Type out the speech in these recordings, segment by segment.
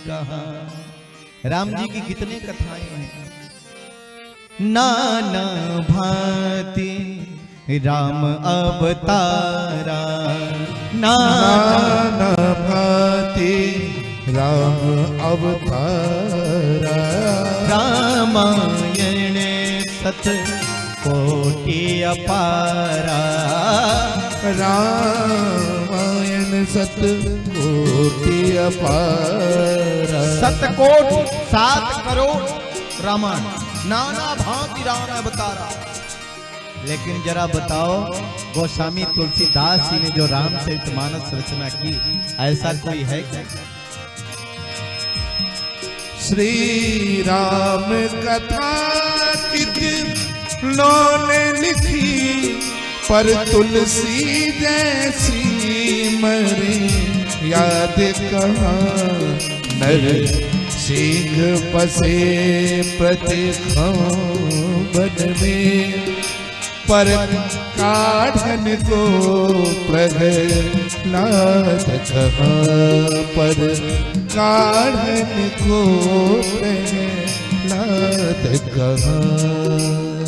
कहा। राम जी की कितने कथाएं हैं। नाना भांति राम अवतारा, नाना भांति राम अवतारा। रामायण सत कोटि अपारा, रामायण सत कोटि अपारा। सतकोट 7 करोड़ रामायण, नाना भांति राम अवतारा। लेकिन जरा बताओ, गोस्वामी तुलसीदास जी ने जो रामचरितमानस रचना की, ऐसा कोई है क्या? श्री राम कथा कितनों ने लिखी, पर तुलसी जैसी मरे याद कहाँ। नर सिंह बसे प्रतिखंबन में, पर काढ़न को प्रहलाद कहाँ। पर काढ़न को प्रहलाद कहाँ।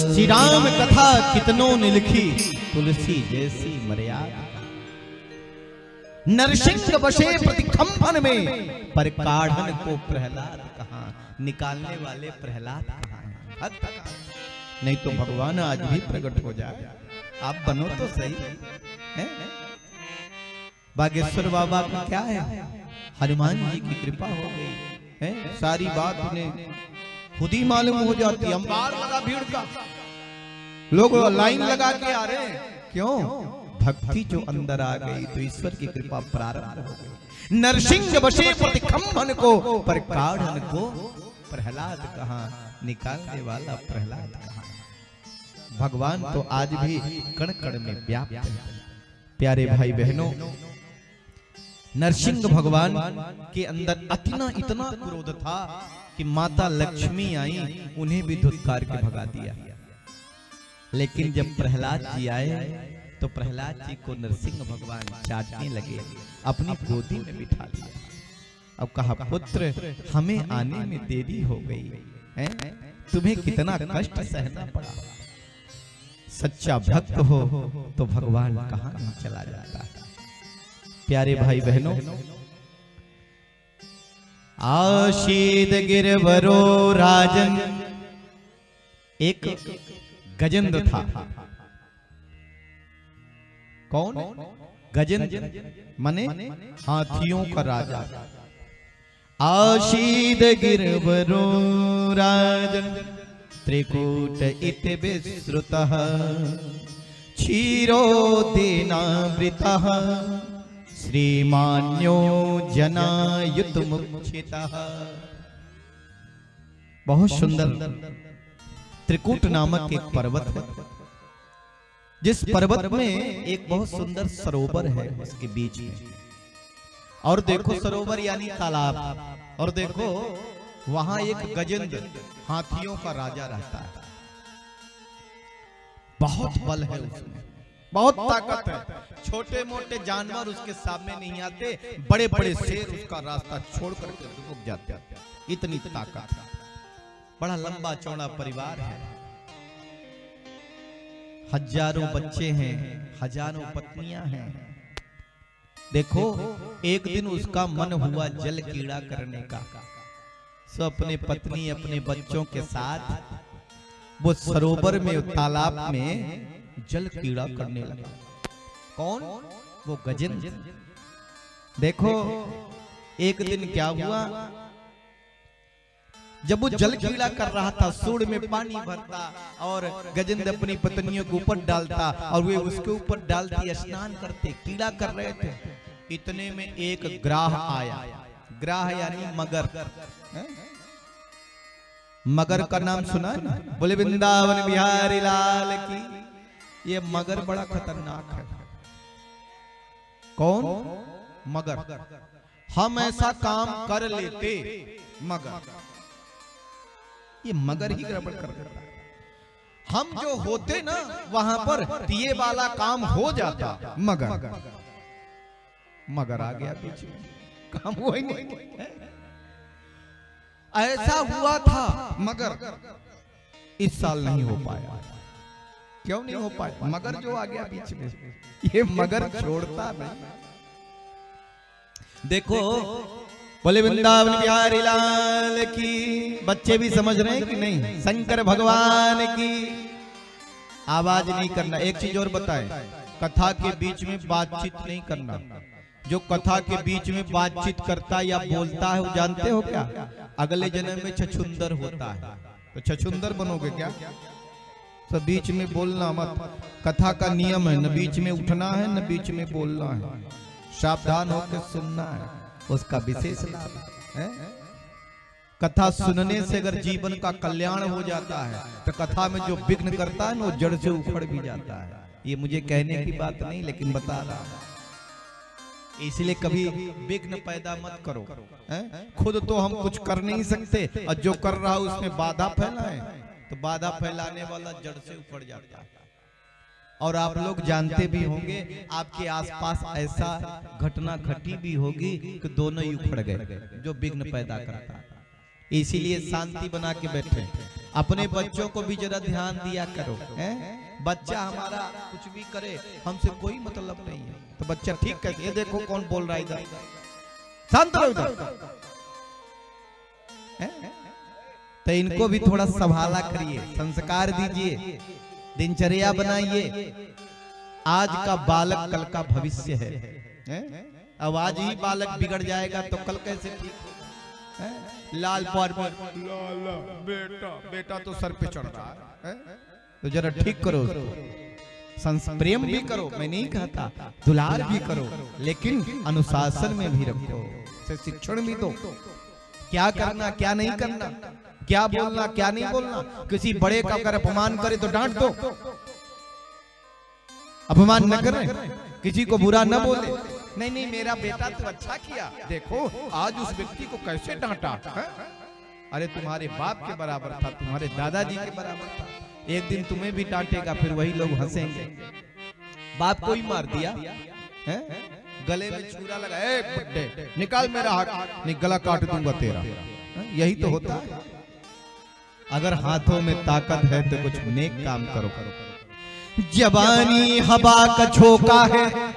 श्री राम कथा कितनों ने लिखी, तुलसी जैसी मर्यादा। नरसिंह बसे प्रतिखंबन में, पर काढ़न को प्रहलाद कहाँ। निकालने वाले प्रहलाद कहाँ हैं? नहीं तो भगवान आज भी प्रकट हो जाए। आप बनो तो सही है? बागेश्वर बाबा का क्या है, हनुमान जी की कृपा हो गई है। सारी बात उन्हें खुद ही मालूम हो जाती है। अंबार लगा भीड़ का, लोग लाइन लगा के आ रहे हैं। क्यों? भक्ति जो अंदर आ गई तो ईश्वर की कृपा प्रारंभ हो गई। नरसिंह बसे प्रतिखंबन को, पर काढ़न को प्रहलाद कहाँ। निकालने वाला प्रहलाद कहाँ। भगवान तो आज भी कण कण में व्याप्त है। प्यारे भाई बहनों, नरसिंह भगवान के अंदर इतना क्रोध था कि माता लक्ष्मी आई, उन्हें भी धुतकार के भगा दिया। लेकिन जब प्रहलाद जी आए तो प्रहलाद जी को नरसिंह भगवान चाटने लगे, अपनी गोदी में बिठा लिया। अब कहा, पुत्र हमें आने में देरी हो गई है, तुम्हें कितना कष्ट सहना पड़ा। सच्चा भक्त हो तो भगवान कहाँ नहीं चला जाता। प्यारे भाई बहनों, आशीद गिरवरो राजन, एक गजेंद्र था। कौन? गजेंद्र माने हाथियों का राजा। आशीद गिरवरो राजन, त्रिकूट इत विश्रुतः, क्षीरोदेनावृतः, श्रीमान्यो जनायुत मुक्षितः। बहुत सुंदर त्रिकूट नामक एक पर्वत है, जिस पर्वत में एक बहुत सुंदर सरोवर है उसके बीच में। और देखो सरोवर यानी तालाब, और देखो वहां एक गजेंद्र हाथियों का राजा रहता है। बहुत बल है उसमें, बहुत ताकत है। छोटे मोटे जानवर उसके सामने नहीं आते, बड़े बड़े शेर उसका रास्ता छोड़ करके रुक जाते हैं। इतनी ताकत है। बड़ा लंबा चौड़ा परिवार है, हजारों बच्चे हैं, हजारों पत्नियां हैं। देखो एक दिन उसका मन हुआ जल कीड़ा करने का, सो अपने पत्नी अपने बच्चों के साथ वो सरोवर में, तालाब में जल कीड़ा करने लगा। कौन? वो गजेंद्र। देखो एक दिन क्या हुआ, जब वो जल कीड़ा कर रहा था, सूंड में पानी भरता और गजेंद्र अपनी पत्नियों के ऊपर डालता और वे उसके ऊपर डालती स्नान करते, कीड़ा कर रहे थे। इतने में एक ग्राह आया। ग्राह यानी मगर। मगर का नाम सुना है ना? बोले वृंदावन बिहारी लाल की। ये मगर बड़ा खतरनाक है। कौन? मगर। हम ऐसा काम कर लेते, मगर ये मगर ही गड़बड़ कर देता। हम जो होते ना वहां पर ये वाला काम हो जाता, मगर आ गया पीछे, काम हुआ ही नहीं। ऐसा हुआ था मगर इस साल नहीं हो पाया। क्यों नहीं हो पाया? मगर जो आ गया बीच में, ये मगर छोड़ता नहीं। देखो, बोले वृंदावन बिहारी लाल की। बच्चे भी समझ रहे हैं कि नहीं? शंकर भगवान की। आवाज नहीं करना। एक चीज और बताएं, कथा के बीच में बातचीत नहीं करना। जो कथा के बीच में बातचीत करता या बोलता है, वो जानते हो क्या? अगले जन्म में छछुंदर होता है। तो छछुंदर बनोगे क्या? तो बीच में बोलना मत। कथा का नियम है, न बीच में उठना है न बीच में बोलना है। सावधान होकर सुनना है, उसका विशेष लाभ है। कथा सुनने से अगर जीवन का कल्याण हो जाता है तो कथा में जो विघ्न करता है ना, वो जड़ से उखड़ भी जाता है। ये मुझे कहने की बात नहीं, लेकिन बता रहा हूं। इसलिए कभी विघ्न पैदा मत करो। खुद तो हम कुछ कर नहीं सकते, और जो कर रहा है उसमें बाधा फैलाए, तो बाधा फैलाने वाला जड़ से उखड़ जाता है। और आप लोग जानते भी होंगे, आपके आसपास ऐसा घटना घटी भी होगी कि दोनों ही उखड़ गए, जो विघ्न पैदा करता है। इसीलिए शांति बना के बैठे। अपने बच्चों को भी जरा ध्यान दिया करो। बच्चा हमारा कुछ भी करे, हमसे कोई मतलब नहीं है। तो बच्चा ठीक कहते, ये देखो कौन बोल रहा है इधर, शांत रहो इधर। तो इनको भी थोड़ा संभाला करिए, संस्कार दीजिए, दिनचर्या बनाइए। आज का बालक कल का भविष्य है। अब आज ही बालक बिगड़ जाएगा तो कल कैसे ठीक है? लाल पर लाला बेटा, बेटा तो सर पे चढ़ रहा है, तो जरा ठीक करो उसको। प्रेम भी करो, मैं नहीं कहता, दुलार भी करो, लेकिन अनुशासन में भी रखो, से शिक्षण भी दो। क्या करना क्या नहीं करना, क्या बोलना क्या नहीं बोलना। किसी बड़े का अगर अपमान करे तो डांट दो, अपमान न करें, किसी को बुरा न बोले। नहीं नहीं, मेरा बेटा तो अच्छा किया, देखो आज उस व्यक्ति को कैसे डांटा। अरे तुम्हारे बाप के बराबर था, तुम्हारे दादाजी के बराबर था। एक दिन तुम्हें भी डांटेगा, फिर वही लोग हंसेंगे। बाप को ही मार दिया है? गले में छुरा लगा, ए बुड्ढे निकाल मेरा हाथ, नहीं गला काट दूंगा तेरा। यही तो होता है। अगर हाथों में ताकत है तो कुछ नेक काम करो। जवानी हवा का झोंका है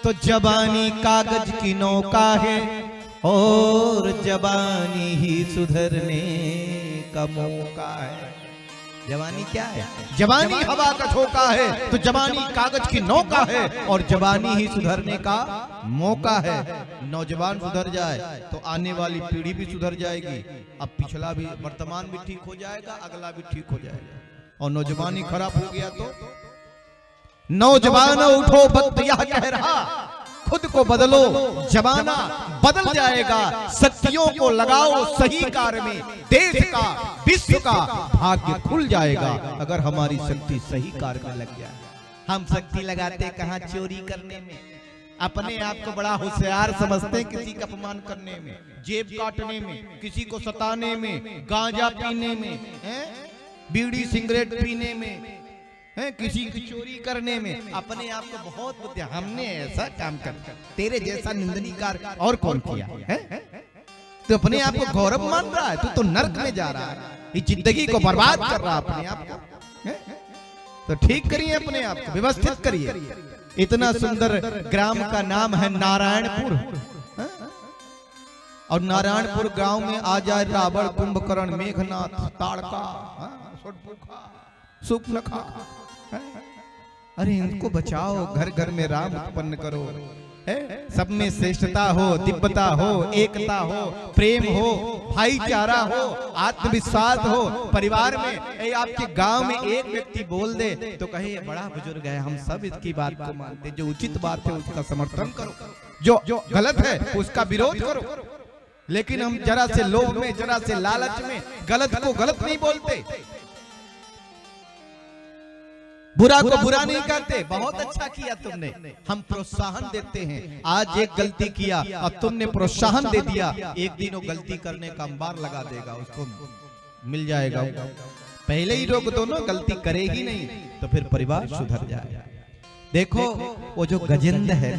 तो जवानी कागज की नौका है, और जवानी ही सुधरने का मौका है। जवानी क्या है? जवानी हवा का झोंका है तो जवानी कागज की नौका है, और जवानी ही सुधरने का मौका है। नौजवान सुधर जाए तो आने वाली पीढ़ी भी सुधर जाएगी। अब पिछला भी, वर्तमान भी ठीक हो जाएगा, अगला भी ठीक हो जाएगा। और नौजवान ही खराब हो गया तो नौजवानों उठो, वक्त यह कह रहा, खुद को बदलो, जमाना बदल जाएगा। शक्तियों को लगाओ सही कार्य में, देश का विश्व का भाग्य खुल जाएगा। अगर हमारी शक्ति सही कार्य में लग जाए। हम शक्ति लगाते कहाँ? चोरी करने में। अपने आप को बड़ा होशियार समझते हैं, किसी का अपमान करने में, जेब काटने में, किसी को सताने में, गांजा पीने में, बीड़ी सिगरेट पीने में, किसी की चोरी करने में। अपने आप को बहुत बुद्धि, हमने ऐसा काम कर, तेरे जैसा निंदनीय कार्य और कौन किया है? तो अपने आप को गौरव मान रहा है, तू तो नर्क में जा रहा है, इस जिंदगी को बर्बाद कर रहा है अपने आप को। तो ठीक करिए अपने आप को, व्यवस्थित करिए। इतना सुंदर ग्राम का नाम है नारायणपुर, और नारायणपुर गांव में आ जाए रावण, कुंभकर्ण, मेघनाथ, ताड़का, सुपनखा। अरे इनको बचाओ, घर घर में राम उत्पन्न करो। सब में श्रेष्ठता हो, दिव्यता हो, एकता हो, प्रेम हो, भाईचारा हो, आत्मविश्वास हो परिवार में। आपके गांव में एक व्यक्ति बोल दे तो कहे बड़ा बुजुर्ग है, हम सब इसकी बात को मानते। जो उचित बात है उसका समर्थन करो, जो गलत है उसका विरोध करो। लेकिन हम जरा से लोभ में, जरा से लालच में गलत को गलत नहीं बोलते, बुरा को बुरा नहीं कहते। बहुत अच्छा किया तुमने, हम प्रोत्साहन देते हैं। आज एक गलती किया और तुमने प्रोत्साहन दे दिया, एक दिन वो गलती करने का अंबार लगा देगा, उसको मिल जाएगा। पहले ही रोक दो ना, गलती करेगी नहीं तो फिर परिवार सुधर जाएगा। देखो वो जो गजेंद्र है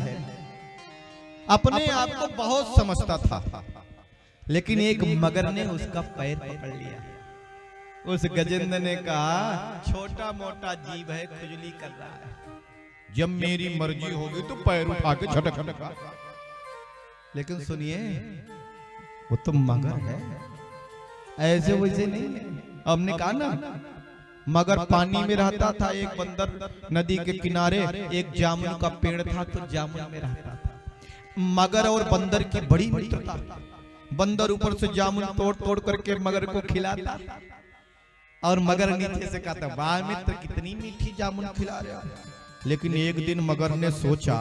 अपने आप को बहुत समझता था, लेकिन एक मगर ने उसका पैर पकड़ लिया। उस गजेंद्र ने कहा छोटा मोटा जीव है, खुजली कर रहा है, जब मेरी मर्जी होगी तो पैर उठा के झटक। लेकिन सुनिए वो तो मगर है, ऐसे वैसे नहीं है। हमने कहा ना मगर पानी में रहता था, एक बंदर नदी के किनारे एक जामुन का पेड़ था तो जामुन में रहता था। मगर और बंदर की बड़ी मित्रता। बंदर ऊपर से जामुन तोड़ तोड़ करके मगर को खिलाता और मगर नीचे से कहता वाह मित्र कितनी मीठी जामुन खिला रहे हो। लेकिन एक दिन मगर ने सोचा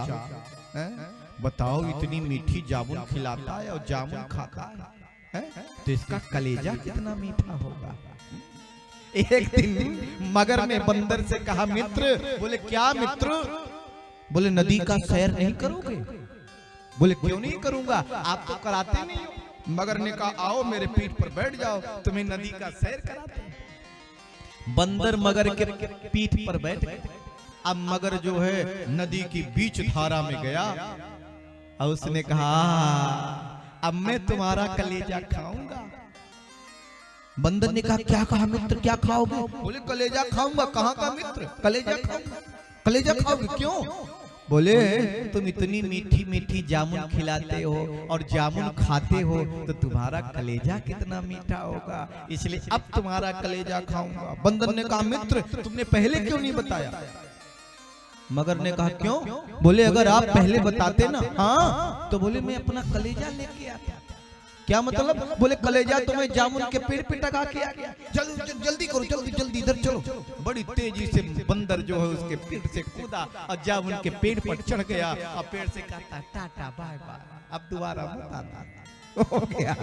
बताओ इतनी मीठी जामुन खिलाता है और जामुन खाता है तो इसका कलेजा कितना मीठा होगा। एक दिन मगर ने बंदर से कहा मित्र। बोले क्या मित्र? बोले नदी का सैर नहीं करोगे? बोले क्यों नहीं करूंगा, आप तो कराते नहीं हो। मगर ने कहा आओ मेरे पीठ पर बैठ जाओ, तुम्हें नदी का सैर कराते हैं। बंदर मगर के पीठ पर बैठ गए। अब मगर जो है नदी की बीच धारा में गया और उसने कहा अब मैं तुम्हारा कलेजा खाऊंगा। बंदर ने कहा क्या कहा मित्र, क्या खाओगे? बोले कलेजा खाऊंगा। कहाँ का मित्र? कलेजा खाऊंगा। कलेजा खाओगे क्यों? बोले तुम इतनी मीठी मीठी जामुन खिलाते हो और जामुन खाते हो तो तुम्हारा कलेजा कितना मीठा होगा, इसलिए अब तुम्हारा कलेजा खाऊंगा। बंदर ने कहा मित्र तुमने पहले क्यों नहीं बताया? मगर ने कहा क्यों? बोले अगर आप पहले बताते ना हाँ तो बोले मैं अपना कलेजा लेके आता। क्या मतलब? बोले कलेजा तो मैं जामुन के पेड़ पे टका के आ गया। जल्दी करो, जल्दी इधर चलो। बड़ी तेजी से बंदर जो है उसके पेड़ से कूदा और जामुन के पेड़ पर चढ़ गया और पेड़ से कहता टाटा बाय बाय, अब दोबारा मत आना। हो गया।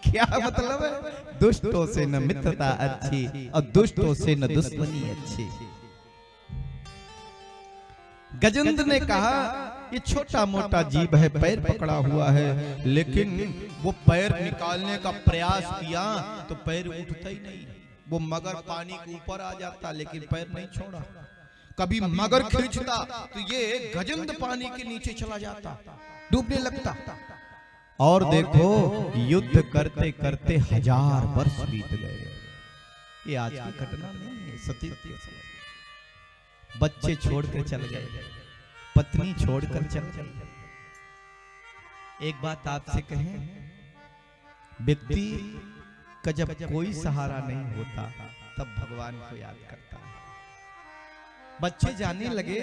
क्या मतलब है? दुष्टों से न मित्रता अच्छी और दुष्टों से न दुश्मनी अच्छी। गजेंद्र ने कहा ये छोटा मोटा जीव है, पैर पकड़ा हुआ है, लेकिन वो पैर निकालने का प्रयास किया तो पैर उठता ही नहीं। वो मगर पानी के ऊपर आ जाता लेकिन पैर नहीं छोड़ा। कभी मगर खींचता तो ये गजेंद्र पानी के नीचे चला जाता, डूबने लगता। और देखो युद्ध करते करते 1000 वर्ष बीत गए। ये आज की घटना नहीं है, सत्य। बच्चे छोड़कर चल गए, पत्नी छोड़कर चल गई। एक बात आपसे कहें, व्यक्ति का जब कोई सहारा नहीं होता तब भगवान को याद करता है। बच्चे जाने लगे,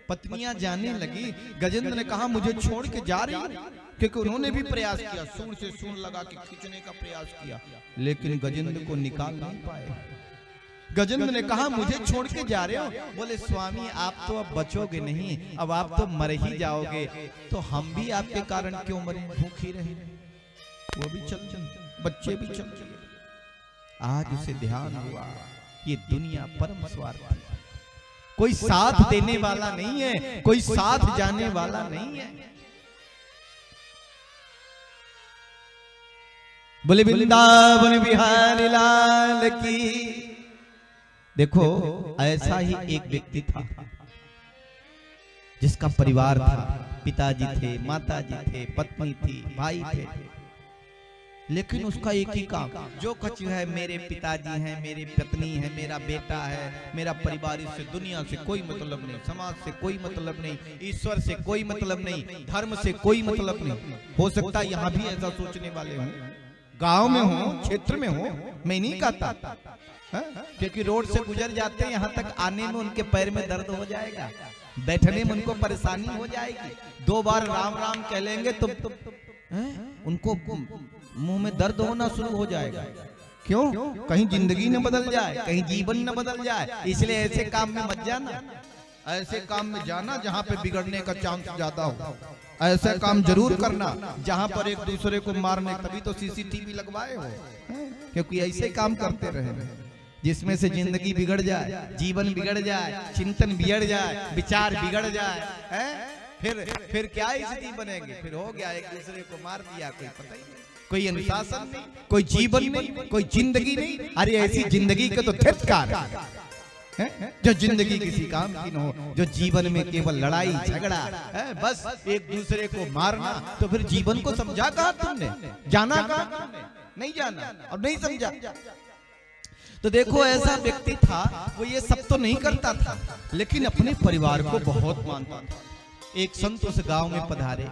पत्नियां जाने लगी। गजेंद्र ने कहा मुझे छोड़ के जा रही है, क्योंकि उन्होंने भी प्रयास किया, सूंड से सूंड लगा के खींचने का प्रयास किया, लेकिन गजेंद्र को निकाल नहीं पाए। गजेंद्र ने कहा मुझे छोड़ के जा रहे हो? बोले स्वामी आप तो अब बचोगे नहीं, अब आप तो मर ही जाओगे, तो हम भी आपके कारण क्यों मरे, भूखी रहे। वो भी चल चल, बच्चे भी चल चले। आज उसे ध्यान हुआ ये दुनिया परम स्वार्थी, कोई साथ देने वाला नहीं है, कोई साथ जाने वाला नहीं है। बोले वृंदावन बिहारी लाल की। देखो ऐसा ही एक व्यक्ति था जिसका परिवार था, पिताजी थे, माताजी थे, पत्नी थी, भाई थे, लेकिन उसका एक ही काम, जो कुछ है मेरे पिताजी हैं, मेरी पत्नी है, मेरा बेटा है, मेरा परिवार, इससे दुनिया से कोई मतलब नहीं, समाज से कोई मतलब नहीं, ईश्वर से कोई मतलब नहीं, धर्म से कोई मतलब नहीं। हो सकता है यहाँ भी ऐसा सोचने वाले हों, गांव में हो, क्षेत्र में हो, मैं नहीं कहता, क्योंकि रोड से गुजर जाते हैं, यहाँ तक आने में उनके पैर में दर्द हो जाएगा, बैठने में उनको परेशानी हो जाएगी, 2 बार राम राम कह लेंगे तो उनको मुंह में दर्द होना शुरू हो जाएगा। क्यों? कहीं जिंदगी न बदल जाए, कहीं जीवन न बदल जाए, इसलिए ऐसे काम में मत जाना। ऐसे काम में जाना जहाँ पे बिगड़ने का चांस ज्यादा हो, ऐसा काम जरूर करना जहाँ पर एक दूसरे को मारने, तभी तो सीसीटीवी लगवाए हो, क्योंकि ऐसे काम करते रहे जिसमें से जिंदगी बिगड़ जाए, जीवन बिगड़ जाए, चिंतन बिगड़ जाए, विचार बिगड़ जाए, फिर क्या स्थिति बनेगी? फिर हो गया एक दूसरे को मार दिया, कोई पता ही नहीं, कोई अनुशासन नहीं, कोई जीवन नहीं, कोई जिंदगी नहीं। अरे ऐसी जिंदगी का तो धिक्कार, जो जिंदगी किसी काम की न हो, जो जीवन में केवल लड़ाई झगड़ा है, बस एक दूसरे को मारना, तो फिर जीवन को समझा कहा तुमने? जाना कहा तुमने? नहीं जाना और नहीं समझा। तो देखो ऐसा व्यक्ति था, वो ये सब तो नहीं करता था, लेकिन अपने परिवार को बहुत मानता था। एक संत उस गांव में पधारे,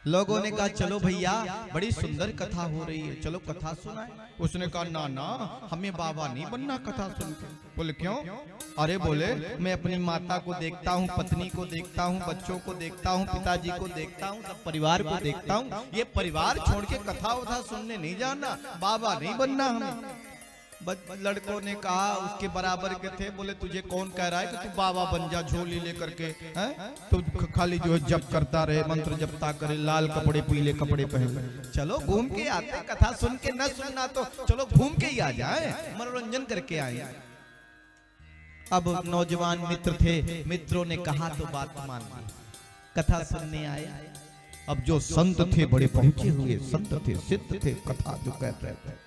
लोगों ने कहा चलो भैया बड़ी सुंदर कथा हो रही है, चलो कथा सुनाए। उसने कहा ना ना, हमें बाबा नहीं बनना कथा सुन के। बोले क्यों? अरे बोले मैं अपनी माता को देखता हूँ, पत्नी को देखता हूँ, बच्चों को देखता हूँ, पिताजी को देखता हूँ, सब परिवार को देखता हूँ, ये परिवार छोड़ के कथा वथा सुनने नहीं जाना, बाबा नहीं बनना हमें। लड़कों ने कहा, उसके बराबर के थे, बोले तुझे कौन कह रहा है कि तू बाबा बन जा झोली लेकर के, तू खाली जो है जप करता रहे, मंत्र जपता करे, लाल कपड़े पीले कपड़े पहन। चलो घूम के आते, कथा सुन के न सुनना तो चलो घूम के ही आ जाए, मनोरंजन करके आए। अब नौजवान मित्र थे, मित्रों ने कहा तो बात मान ली, कथा सुनने आए। अब जो संत थे, बड़े पहुंचे हुए संत थे, सिद्ध थे, कथा जो कह रहे थे,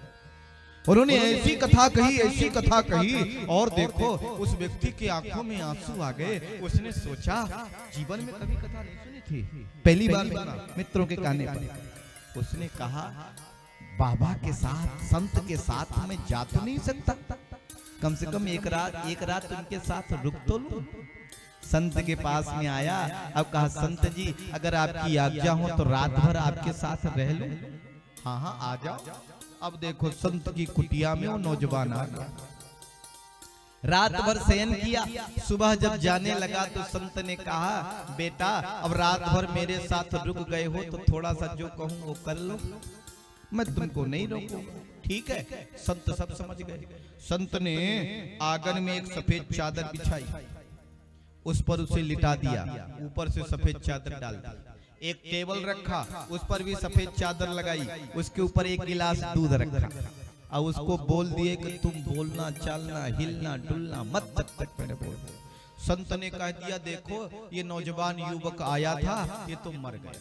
उन्होंने ऐसी कथा कही, ऐसी कथा कही, और देखो उस व्यक्ति के आंखों में आंसू आ गए। उसने सोचा जीवन में कभी कथा नहीं सुनी थी, पहली बार सुना मित्रों के कहने पर। उसने कहा बाबा के साथ, संत के साथ मैं जा तो नहीं सकता, कम से कम एक रात उनके साथ रुक तो लूं। संत के पास में आया, अब कहा संत जी अगर आपकी आज्ञा हो तो रात भर आपके साथ रह लूं। हाँ हाँ आ जाओ। अब देखो संत की कुटिया में वो नौजवान आ गया, रात भर शयन किया। सुबह जब जाने लगा तो संत ने कहा बेटा अब रात भर मेरे साथ रुक गए हो तो थोड़ा सा जो कहूं वो कर लो, मैं तुमको नहीं रोकूंगा। ठीक है, संत सब समझ गए। संत ने आंगन में एक सफेद चादर बिछाई, उस पर उसे लिटा दिया, ऊपर से सफेद चादर डाल दी। एक टेबल रखा, उस पर भी सफेद चादर लगाई, उसके ऊपर एक गिलास दूध रखा, और उसको बोल दिए कि तुम बोलना चालना हिलना डुलना मत जब तक मैंने बोल। संत ने कह दिया देखो ये नौजवान युवक आया था, ये तो मर गया।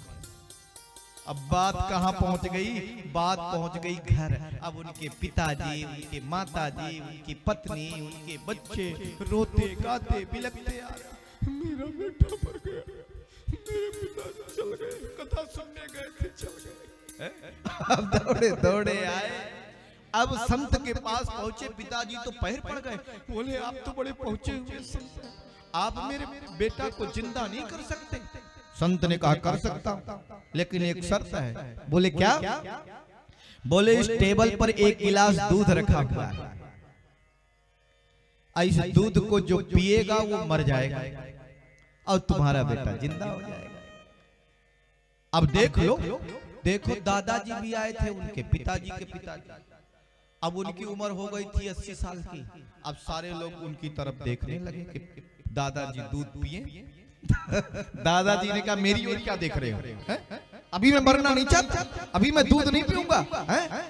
अब बात कहाँ पहुंच गई? बात पहुंच गई घर। अब उनके पिताजी, उनके माताजी, उनकी पत्नी, उनके बच्चे रोते गाते बिलखते आ रहे, मेरा बेटा मर गया, मेरे पिताजी चल गए, कथा सुनने गए थे चल गए। अब दौड़े दौड़े आए, अब संत के पास पहुंचे। पिताजी तो पैर पड़ गए, बोले आप तो बड़े पहुंचे हुए संत, आप मेरे बेटा को जिंदा नहीं कर सकते। संत ने कहा कर सकता हूं, लेकिन एक शर्त है। बोले क्या? बोले इस टेबल पर एक गिलास दूध रखा हुआ है, इस दूध को जो पिएगा वो मर जाएगा और तुम्हारा बेटा जिंदा हो जाएगा। अब देख लो, देखो दादाजी भी आए थे, उनके पिताजी के पिताजी, अब उनकी उम्र हो गई थी 80 साल की। अब सारे लोग उनकी तरफ देखने लगे कि दादाजी दूध पिए। दादाजी ने कहा मेरी ओर क्या देख रहे हो? अभी मैं मरना नहीं चाहता, अभी मैं दूध नहीं पीऊंगा,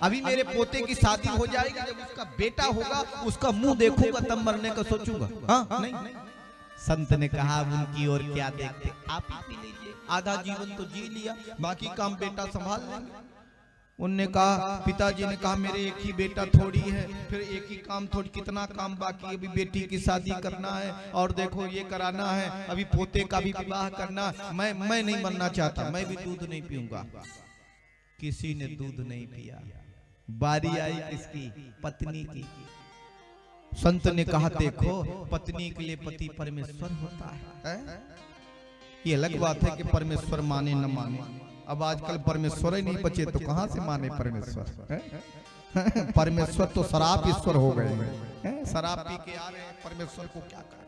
अभी मेरे पोते की शादी हो जाएगी, जब उसका बेटा होगा उसका मुंह देखूंगा तब मरने का सोचूंगा। हाँ नहीं। संत ने कहा उनकी ओर क्या देखते, आप ही पी लीजिए, आधा जीवन तो जी लिया, बाकी काम बेटा संभाल लेंगे। उनने कहा, पिताजी ने कहा मेरे एक ही बेटा थोड़ी है, फिर एक ही काम थोड़ी, कितना काम बाकी, अभी बेटी की शादी करना है और देखो ये कराना है, अभी पोते का भी विवाह करना, मैं नहीं मरना चाहता, मैं भी दूध नहीं पीऊंगा। किसी ने दूध नहीं पिया। बारी आई किसकी? पत्नी की। संत ने कहा देखो पत्नी के लिए पति परमेश्वर होता है। ये अलग बात है कि परमेश्वर माने न माने, अब आजकल परमेश्वर ही नहीं बचे तो कहां से माने परमेश्वर? परमेश्वर तो शराब ईश्वर हो गए हैं, शराब पी के आ रहे हैं, परमेश्वर को क्या करें?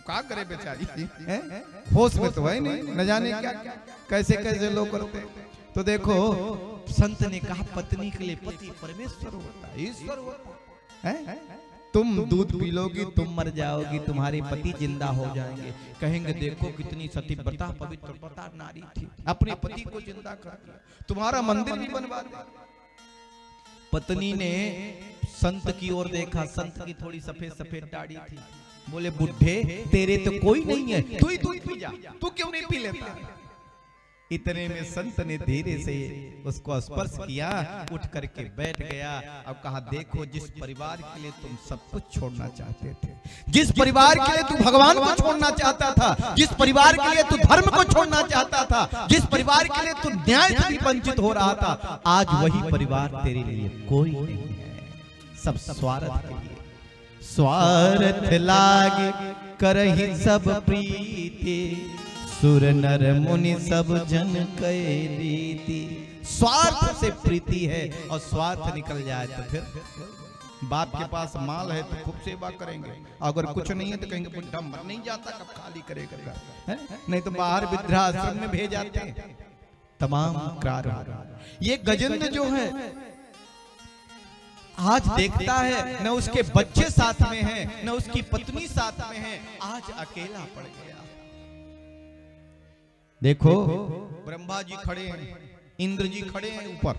क्या करे बेचारी, होश में तो है नहीं, न जाने क्या कैसे कैसे लोग करते। तो देखो संत ने कहा पत्नी के लिए पति परमेश्वर होता है, ईश्वर होता है। तुम दूध पी लोगी, तुम मर जाओगी, तुम्हारे पति जिंदा हो जाएंगे, कहेंगे देखो कितनी सतीव्रता पवित्रता नारी थी, अपने पति को जिंदा कर दिया, तुम्हारा मंदिर भी बनवा दिया। पत्नी ने संत की ओर देखा, संत की थोड़ी सफेद सफेद दाढ़ी थी। बोले बुढ़े तेरे तो कोई नहीं है, तू ही दूध पी जा, तू क्यों नहीं पी लेता? इतने में संत ने धीरे से उसको स्पर्श किया, उठ करके बैठ गया और कहा, देखो जिस परिवार के लिए तुम सब कुछ छोड़ना चाहते थे, जिस परिवार के लिए तू भगवान को छोड़ना चाहता था, जिस परिवार के लिए तू धर्म को छोड़ना चाहता था, जिस परिवार के लिए तू न्याय से भी वंचित हो रहा था, आज वही परिवार तेरे लिए कोई नहीं है, सब स्वार्थ के लिए। स्वार्थ लाग करहि सब प्रीति, सुर नर मुनि सब जन कहे रीति। स्वार्थ से प्रीति है और स्वार्थ निकल जाए तो फिर बाप के पास माल है तो खूब सेवा करेंगे, अगर कुछ नहीं है तो कहेंगे बुढ़ा मर नहीं जाता, कब खाली करेगा, नहीं तो बाहर वृद्धाश्रम में भेज जाते हैं। तमाम कारण ये गजेंद्र जो है आज देखता है, न उसके बच्चे साथ में हैं, न उसकी पत्नी साथ में है, आज अकेला पड़ गया। देखो ब्रह्मा जी खड़े हैं, इंद्र जी खड़े हैं ऊपर,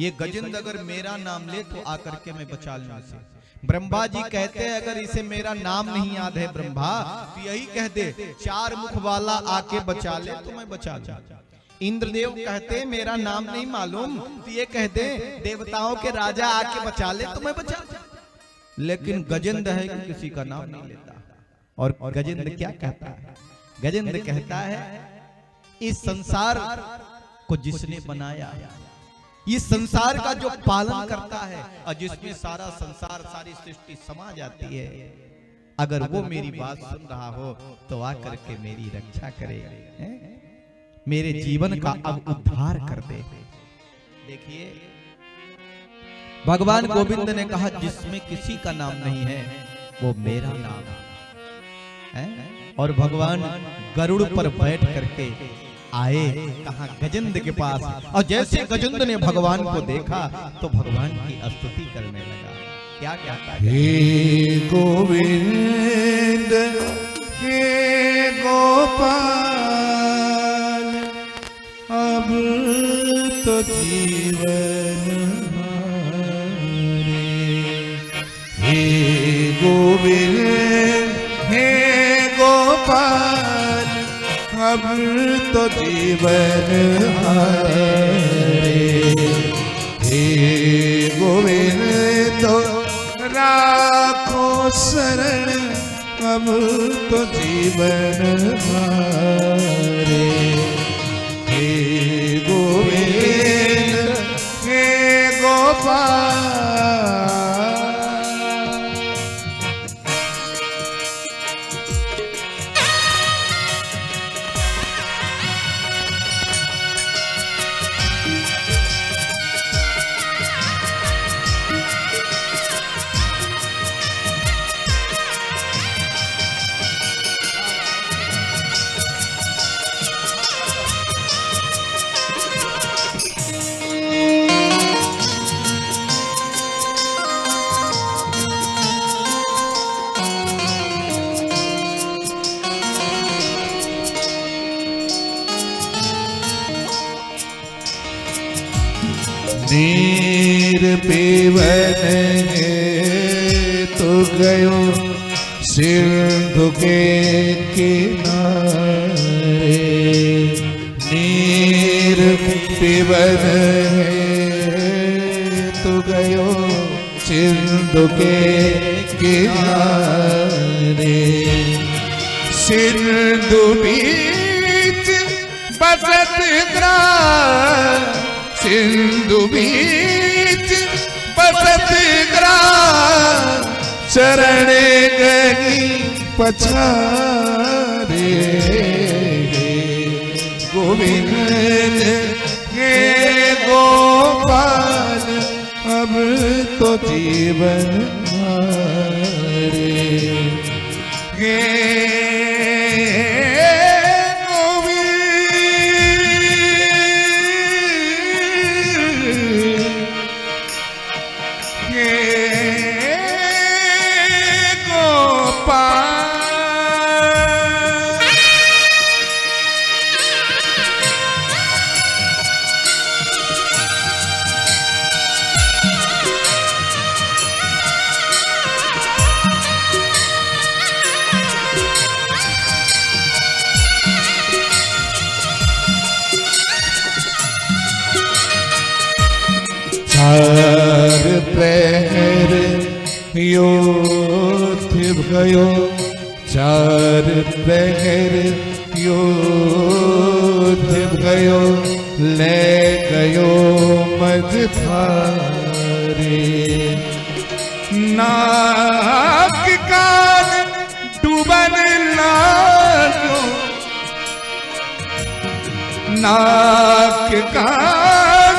ये गजेंद्र अगर मेरा नाम ले तो आकर के मैं बचा लूं इसे। ब्रह्मा जी कहते हैं अगर इसे मेरा नाम नहीं याद है ब्रह्मा तो यही कह दे, चार मुख वाला आके बचा ले तो मैं बचा लूं। इंद्रदेव कहते मेरा नाम नहीं मालूम तो ये कह दे देवताओं के राजा आके बचा ले तो मैं बचा लूं। लेकिन गजेंद्र है कि किसी का नाम नहीं लेता। और गजेंद्र क्या कहता है? गजेंद्र कहता है इस संसार को जिसने बनाया, इस संसार का जो पालन करता है और जिसमें सारा संसार सारी सृष्टि समा जाती है, अगर वो मेरी बात सुन रहा हो तो आकर के मेरी रक्षा करे, मेरे जीवन का अब उद्धार कर दे। देखिए भगवान गोविंद ने कहा जिसमें किसी का नाम नहीं है वो मेरा नाम है। और भगवान गरुड़ पर बैठ करके आए कहा गजेंद्र के पास, और जैसे गजेंद्र ने भगवान को देखा तो भगवान की स्तुति करने लगा। क्या कहता है? हे गोविंद हे गोपाल, अब तो जीवन हमारे। हे गोविंद हे गोपाल, अब तो जीवन हमारे। हे गोविंद राखो शरण, अब तो जीवन हमारे। हे गोविंद हे गोपाल, नीर पीवन है तो गयो सिंधु के किनारे। नीर पीवन है तो गयो सिंधु के किनारे। सिंधु बीच बसत ग्राम, सिंधु बीच बसत ग्राम, शरण गई पछारे। गोविंद हे गोपाल, अब तो जीवन हमारे। हे चार प्रहर योद्ध भयो, चार प्रहर योद्ध भयो, ले गयो मझ थारे। नाक कान डूबन लागो, नाक कान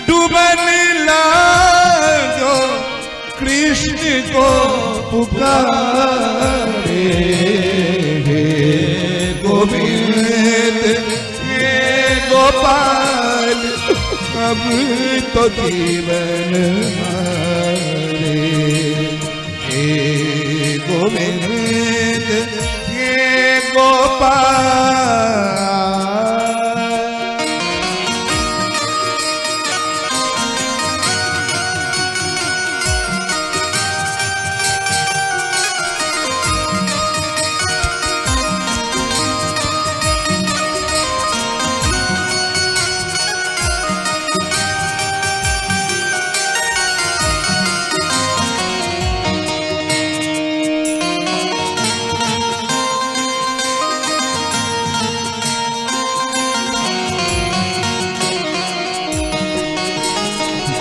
डूबन लागो, कृष्ण को पुकारे। हे गोविंद हे गोपाल, अब तो जीवन हारे। हे गोविंद हे गोपाल।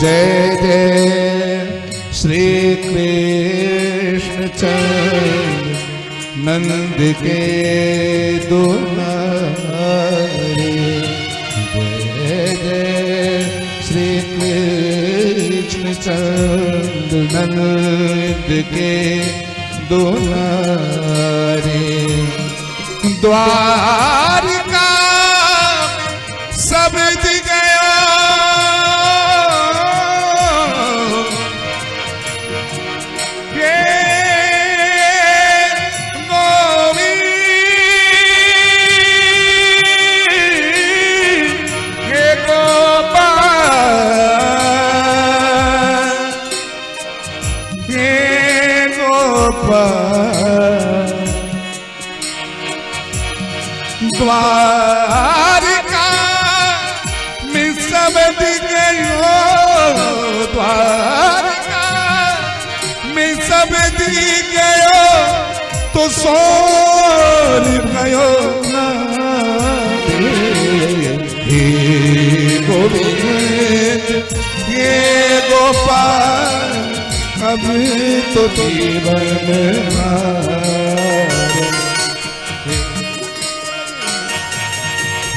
जय जय श्री कृष्ण चंद्र नंद के दुलारे। जय जय श्री कृष्ण चंद्र नंद के दुलारे। द्वारिका शब्द गया, द्वारिका में शब्द गयो, द्वारिका में शब्द गयो, तो सोन गयो ना। हे गोविंद हे गोपाल, अब तो जीवन हारे।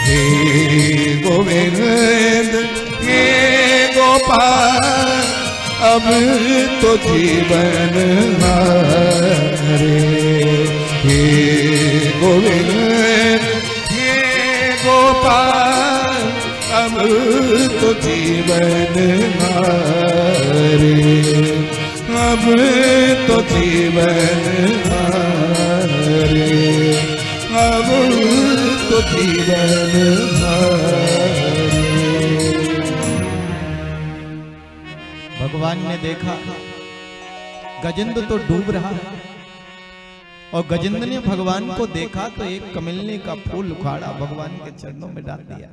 हे गोविंद हे गोपाल, अब तो जीवन हारे। हे गोविंद हे गोपाल, अब तो जीवन हारे। अब तो जीवन हारे, अब तो जीवन हारे। भगवान ने देखा गजेंद्र तो डूब रहा है, और गजेंद्र ने भगवान को देखा तो एक कमलने का फूल उखाड़ा भगवान के चरणों में डाल दिया।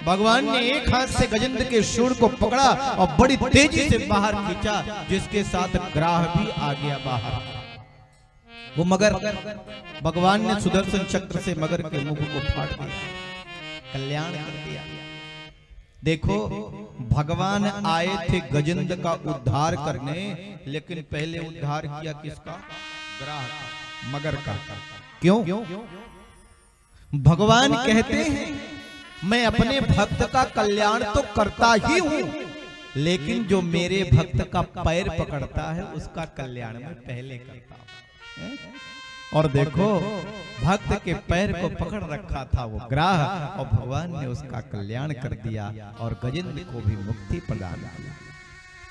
भगवान ने एक हाथ से गजेंद्र के शूल को पकड़ा और बड़ी तेजी से बाहर खींचा, जिसके साथ ग्राह भी आ गया बाहर। वो मगर, भगवान ने सुदर्शन चक्र से मगर के मुख को फाड़ दिया, कल्याण कर दिया। देखो भगवान आए थे गजेंद्र का उद्धार करने, लेकिन पहले उद्धार किया किसका? ग्राह का, मगर का। क्यों? भगवान कहते हैं मैं अपने भक्त का कल्याण तो करता ही हूं, लेकिन जो मेरे भक्त का पैर पकड़ता है उसका कल्याण मैं पहले करता हूं। और देखो भक्त के पैर को पकड़ रखा था वो ग्राह, और भगवान ने उसका कल्याण कर दिया और गजेंद्र को भी मुक्ति प्रदान किया।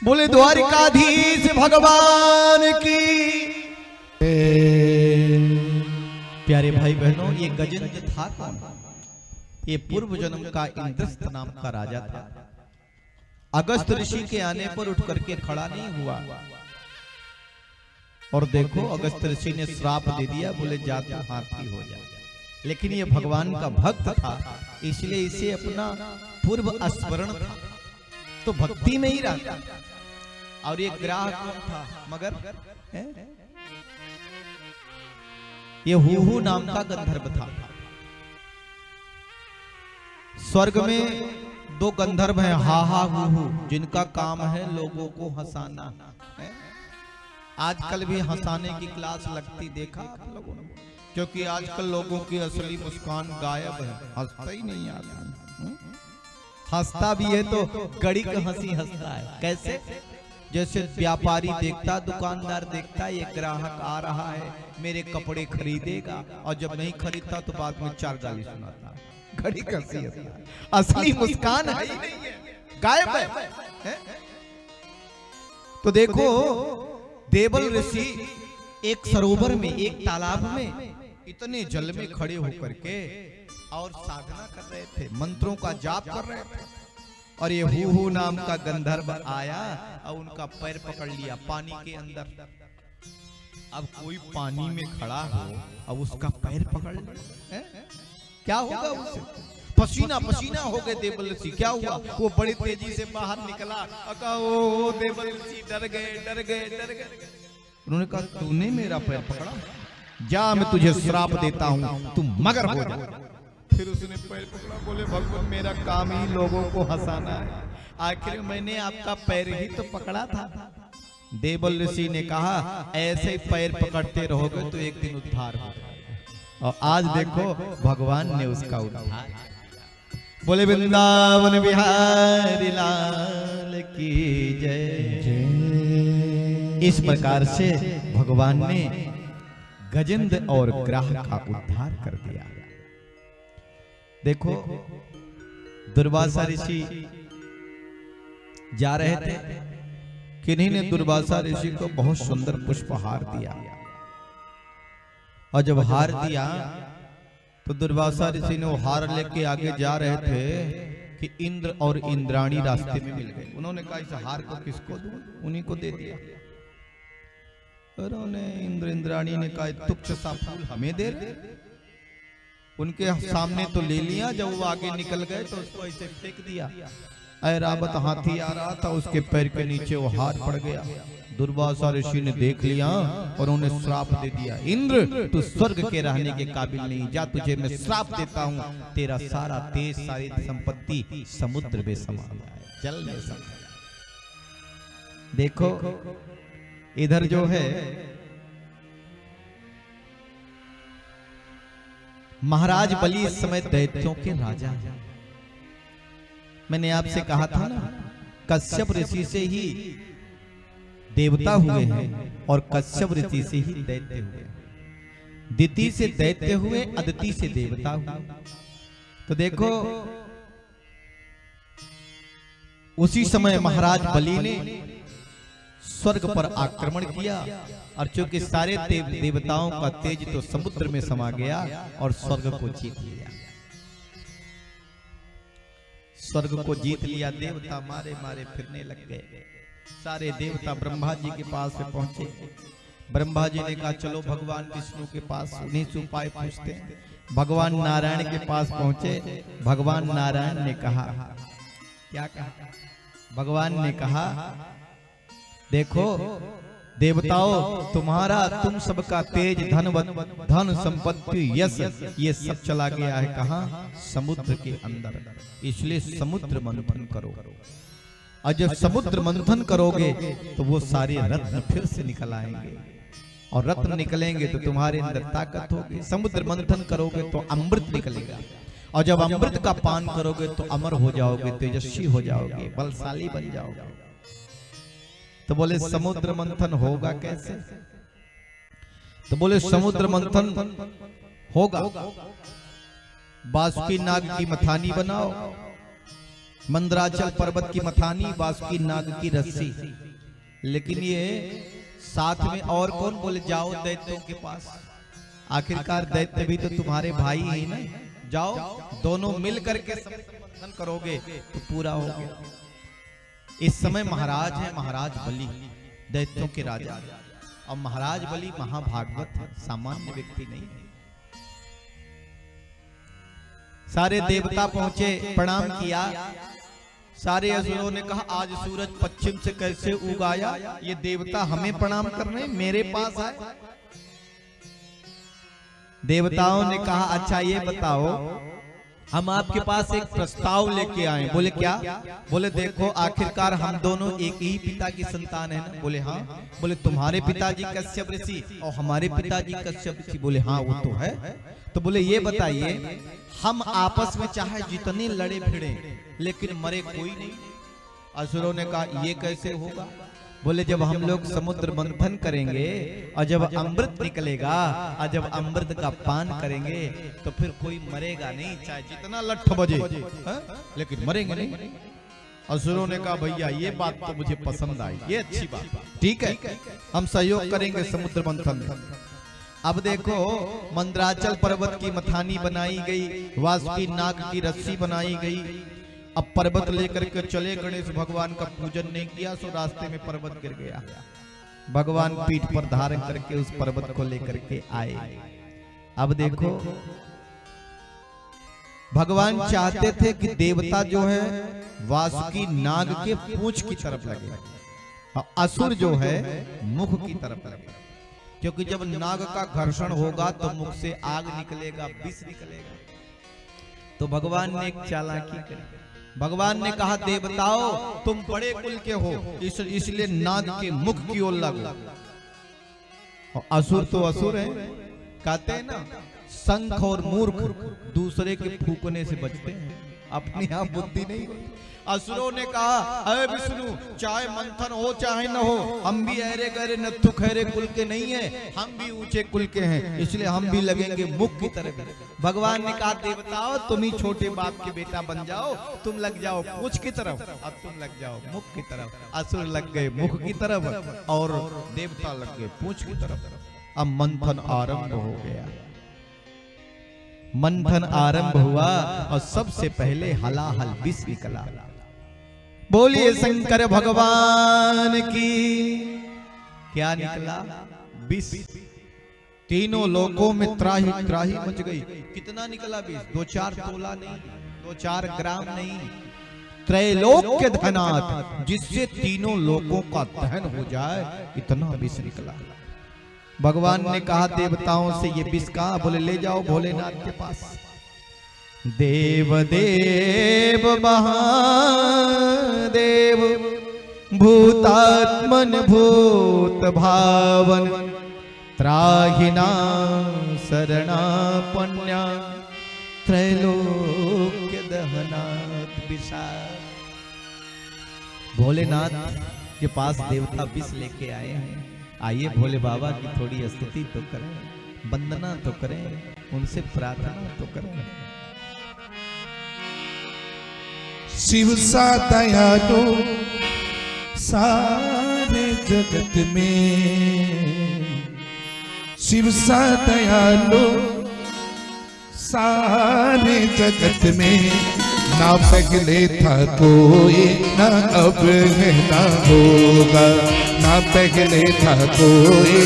बोले द्वारिकाधीश भगवान की। प्यारे भाई बहनों, ये गजेंद्र था कौन? ये पूर्व जन्म का इंद्रस्त नाम का राजा था। अगस्त ऋषि के आने पर उठ करके खड़ा नहीं हुआ, और देखो अगस्त ऋषि ने श्राप दे दिया, बोले जा तू हाथी हो जा। लेकिन ये भगवान का भक्त था, इसलिए इसे अपना पूर्व स्मरण था तो भक्ति में ही रहता। और ये ग्राह कौन था मगर है? ये हूहू नाम का गंधर्व था। स्वर्ग में दो गंधर्व हैं, हाहा हूहू, जिनका काम है लोगों को हंसाना है। आजकल भी हंसाने की क्लास लगती देखा आप लोगों ने? क्योंकि आजकल लोगों की असली मुस्कान गायब है, हंसता ही नहीं आदमी। हंसता भी है तो गड़ी का हंसी हंसता है। कैसे? जैसे व्यापारी देखता, दुकानदार देखता, ये ग्राहक आ रहा है, मेरे कपड़े खरीदेगा, और जब नहीं खरीदता तो बाद में चार गाली सुनाता। घड़ी का हंसी हंसता है, असली मुस्कान है ही नहीं है, गायब है। तो देखो, देवल ऋषि एक सरोवर में, एक तालाब में, इतने जल में खड़े होकर के और साधना कर रहे थे, मंत्रों का जाप कर रहे थे। और ये हूहू नाम का गंधर्व आया और उनका पैर पकड़ लिया पानी के अंदर। अब कोई पानी में खड़ा हो अब उसका पैर पकड़ ले, क्या होगा उससे? पसीना पसीना हो गए देवल ऋषि। क्या हुआ? वो बड़ी तेजी से बाहर निकला और कहा, ओ देवल ऋषि डर गए, डर गए, डर गए। उन्होंने कहा, तूने मेरा पैर पकड़ा, जा मैं तुझे श्राप देता हूं, तू मगर हो जा। फिर उसने पैर पकड़ा, बोले भगवान मेरा काम ही लोगों को हंसाना है, आखिर मैंने आपका पैर ही तो पकड़ा था। देवल ऋषि ने कहा, ऐसे पैर पकड़ते रहोगे तो एक दिन उद्धार हो जाएगा। और आज देखो भगवान ने उसका उद्धार। बोले वृंदावन बिहारी लाल की जय। इस प्रकार से भगवान ने गजेंद्र और ग्राह का उद्धार कर दिया। देखो, दुर्वासा ऋषि जा रहे थे, किन्हीं ने दुर्वासा ऋषि को बहुत सुंदर पुष्पहार दिया, और जब हार दिया तो दुर्वासा ऋषि ने वो हार लेके आगे जा रहे थे कि इंद्र और इंद्राणी रास्ते में मिल गए। उन्होंने कहा, इस हार को किसको दूं? उन्हीं को दे दिया। उन्होंने इंद्र इंद्राणी ने कहा, तुच्छ सा फूल हमें दे रहे? उनके सामने तो ले लिया, जब वो आगे निकल गए तो उसको ऐसे फेंक दिया। ऐरावत हाथी आ रहा था, उसके पैर के नीचे वो हार पड़ गया। दुर्वासा ऋषि ने देख लिया और उन्हें श्राप दे दिया, इंद्र तू स्वर्ग के रहने के काबिल नहीं, जा तुझे मैं श्राप देता हूँ, तेरा सारा तेज सारी संपत्ति समुद्र में समा जाए, जल में समा जाए। देखो इधर जो है महाराज बलि इस समय दैत्यों के राजा हैं। मैंने आपसे कहा था ना, कश्यप ऋषि से ही देवता हुए हैं और कश्यप ऋषि से ही दैत्य हुए। दिति से दैत्य हुए, अदिति से देवता हुए। तो देखो उसी समय महाराज बलि ने स्वर्ग पर आक्रमण किया, और चूंकि सारे देवताओं का तेज तो समुद्र में समा गया और स्वर्ग को जीत लिया। स्वर्ग को जीत लिया, देवता मारे मारे फिरने लग गए। सारे देवता ब्रह्मा जी के पास में पहुंचे। ब्रह्मा जी ने कहा, चलो भगवान विष्णु के पास, उन्हीं से उपाय पूछते हैं। भगवान नारायण के पास पहुंचे। भगवान नारायण ने कहा, क्या कहा? भगवान ने कहा, देखो देवताओं, तुम्हारा तुम सबका तेज धन संपत्ति यश ये सब चला गया है कहाँ? समुद्र के अंदर। इसलिए समुद्र मंथन करो, और जब समुद्र मंथन करोगे तो वो सारे रत्न फिर से निकल आएंगे, और रत्न निकलेंगे तो तुम्हारे अंदर ताकत होगी। समुद्र मंथन करोगे तो अमृत निकलेगा, और जब अमृत का पान करोगे तो अमर हो जाओगे, तेजस्वी हो जाओगे, बलशाली बन जाओगे। तो बोले समुद्र मंथन होगा कैसे? तो बोले समुद्र मंथन होगा, बासुकी नाग की मथानी बनाओ, मंदराचल पर्वत की मथानी, बासुकी नाग की रस्सी। लेकिन ये साथ में और कौन? बोले जाओ दैत्यों के पास, आखिरकार दैत्य भी तो तुम्हारे भाई ही ना, जाओ दोनों मिल करके समुद्र मंथन करोगे तो पूरा हो गया। इस समय महाराज है, महाराज बलि दैत्यों के राजा, और महाराज बलि महाभागवत है, सामान्य व्यक्ति नहीं है। सारे देवता पहुंचे, प्रणाम किया। सारे असुरों ने कहा आज सूरज पश्चिम से कैसे उगाया, ये देवता हमें प्रणाम करने मेरे पास आए। देवताओं ने कहा अच्छा ये बताओ, हम आपके पास एक प्रस्ताव लेके आए। बोले क्या? बोले देखो आखिरकार हम दोनों एक ही पिता की संतान है ना। बोले हाँ। बोले तुम्हारे पिताजी कश्यप ऋषि और हमारे पिताजी कश्यप ऋषि। बोले हाँ वो तो है। तो बोले ये बताइए, हम आपस में चाहे जितने लड़े भिड़े लेकिन मरे कोई नहीं। असुरों ने कहा ये कैसे होगा? बोले जब हम लोग समुद्र मंथन करेंगे और जब अमृत निकलेगा और जब अमृत का पान करेंगे तो फिर कोई मरेगा नहीं, चाहे जितना लठ बजे, लेकिन मरेंगे नहीं। असुरों ने कहा भैया ये बात तो मुझे पसंद आई, ये अच्छी बात, ठीक है हम सहयोग करेंगे समुद्र मंथन में। अब देखो मंदराचल पर्वत की मथानी बनाई गई, वासुकी नाग की रस्सी बनाई गई। अब पर्वत लेकर के चले, गणेश भगवान का पूजन नहीं किया सो रास्ते में पर्वत गिर गया। भगवान पीठ पर धारण करके उस पर्वत को लेकर के आए। अब देखो भगवान चाहते थे कि देवता जो है वासुकी नाग के पूंछ की तरफ लगे और असुर जो है मुख की तरफ लगे, क्योंकि जब नाग का घर्षण होगा तो मुख से आग निकलेगा, विष निकलेगा। तो भगवान ने एक चालाकी करी। भगवान ने कहा देवताओं तुम बड़े कुल के हो, इसलिए नाग के मुख की ओर लगो। और असुर तो असुर है, कहते हैं ना संख और मूर्ख दूसरे के फूकने से बचते हैं, अपनी आप बुद्धि नहीं होती। असुरों ने कहा अरे विष्णु चाहे मंथन हो चाहे न हो, हम भी अरे गरे नत्थु खैरे कुल के नहीं है, हम भी ऊंचे कुल के हैं, इसलिए हम भी लगेंगे मुख की तरफ। भगवान ने कहा देवताओं तुम ही छोटे बाप के बेटा बन जाओ, तुम लग जाओ पूंछ की तरफ और तुम लग जाओ मुख की तरफ। असुर लग गए मुख की तरफ और देवता लग गए पूंछ की तरफ। अब मंथन आरंभ हो गया। मंथन आरंभ हुआ और सबसे पहले हलाहल विष निकला। बोलिए शंकर भगवान की। क्या निकला? विष। तीनों लोकों में त्राही त्राही मच गई। कितना निकला विष? 2-4 तोला नहीं, 2-4 ग्राम नहीं, त्रैलोक्य धनात्, जिससे तीनों लोकों का दहन हो जाए, इतना विष निकला। भगवान ने कहा देवताओं से ये विष कहां? बोले ले जाओ भोलेनाथ के पास। देव देव महादेव भूतात्मन भूत भावन त्राहिना शरणापन्या त्रैलोक्य दहनात् विषा। भोलेनाथ के पास देवता विष लेके आए हैं। आइए भोले बाबा की थोड़ी स्तुति तो करें, वंदना तो करें, उनसे प्रार्थना तो करें। शिव सा दयालु सारे जगत में, शिव सा दयालु सारे जगत में, ना पहले था कोई ना अब है ना होगा, ना पहले था कोई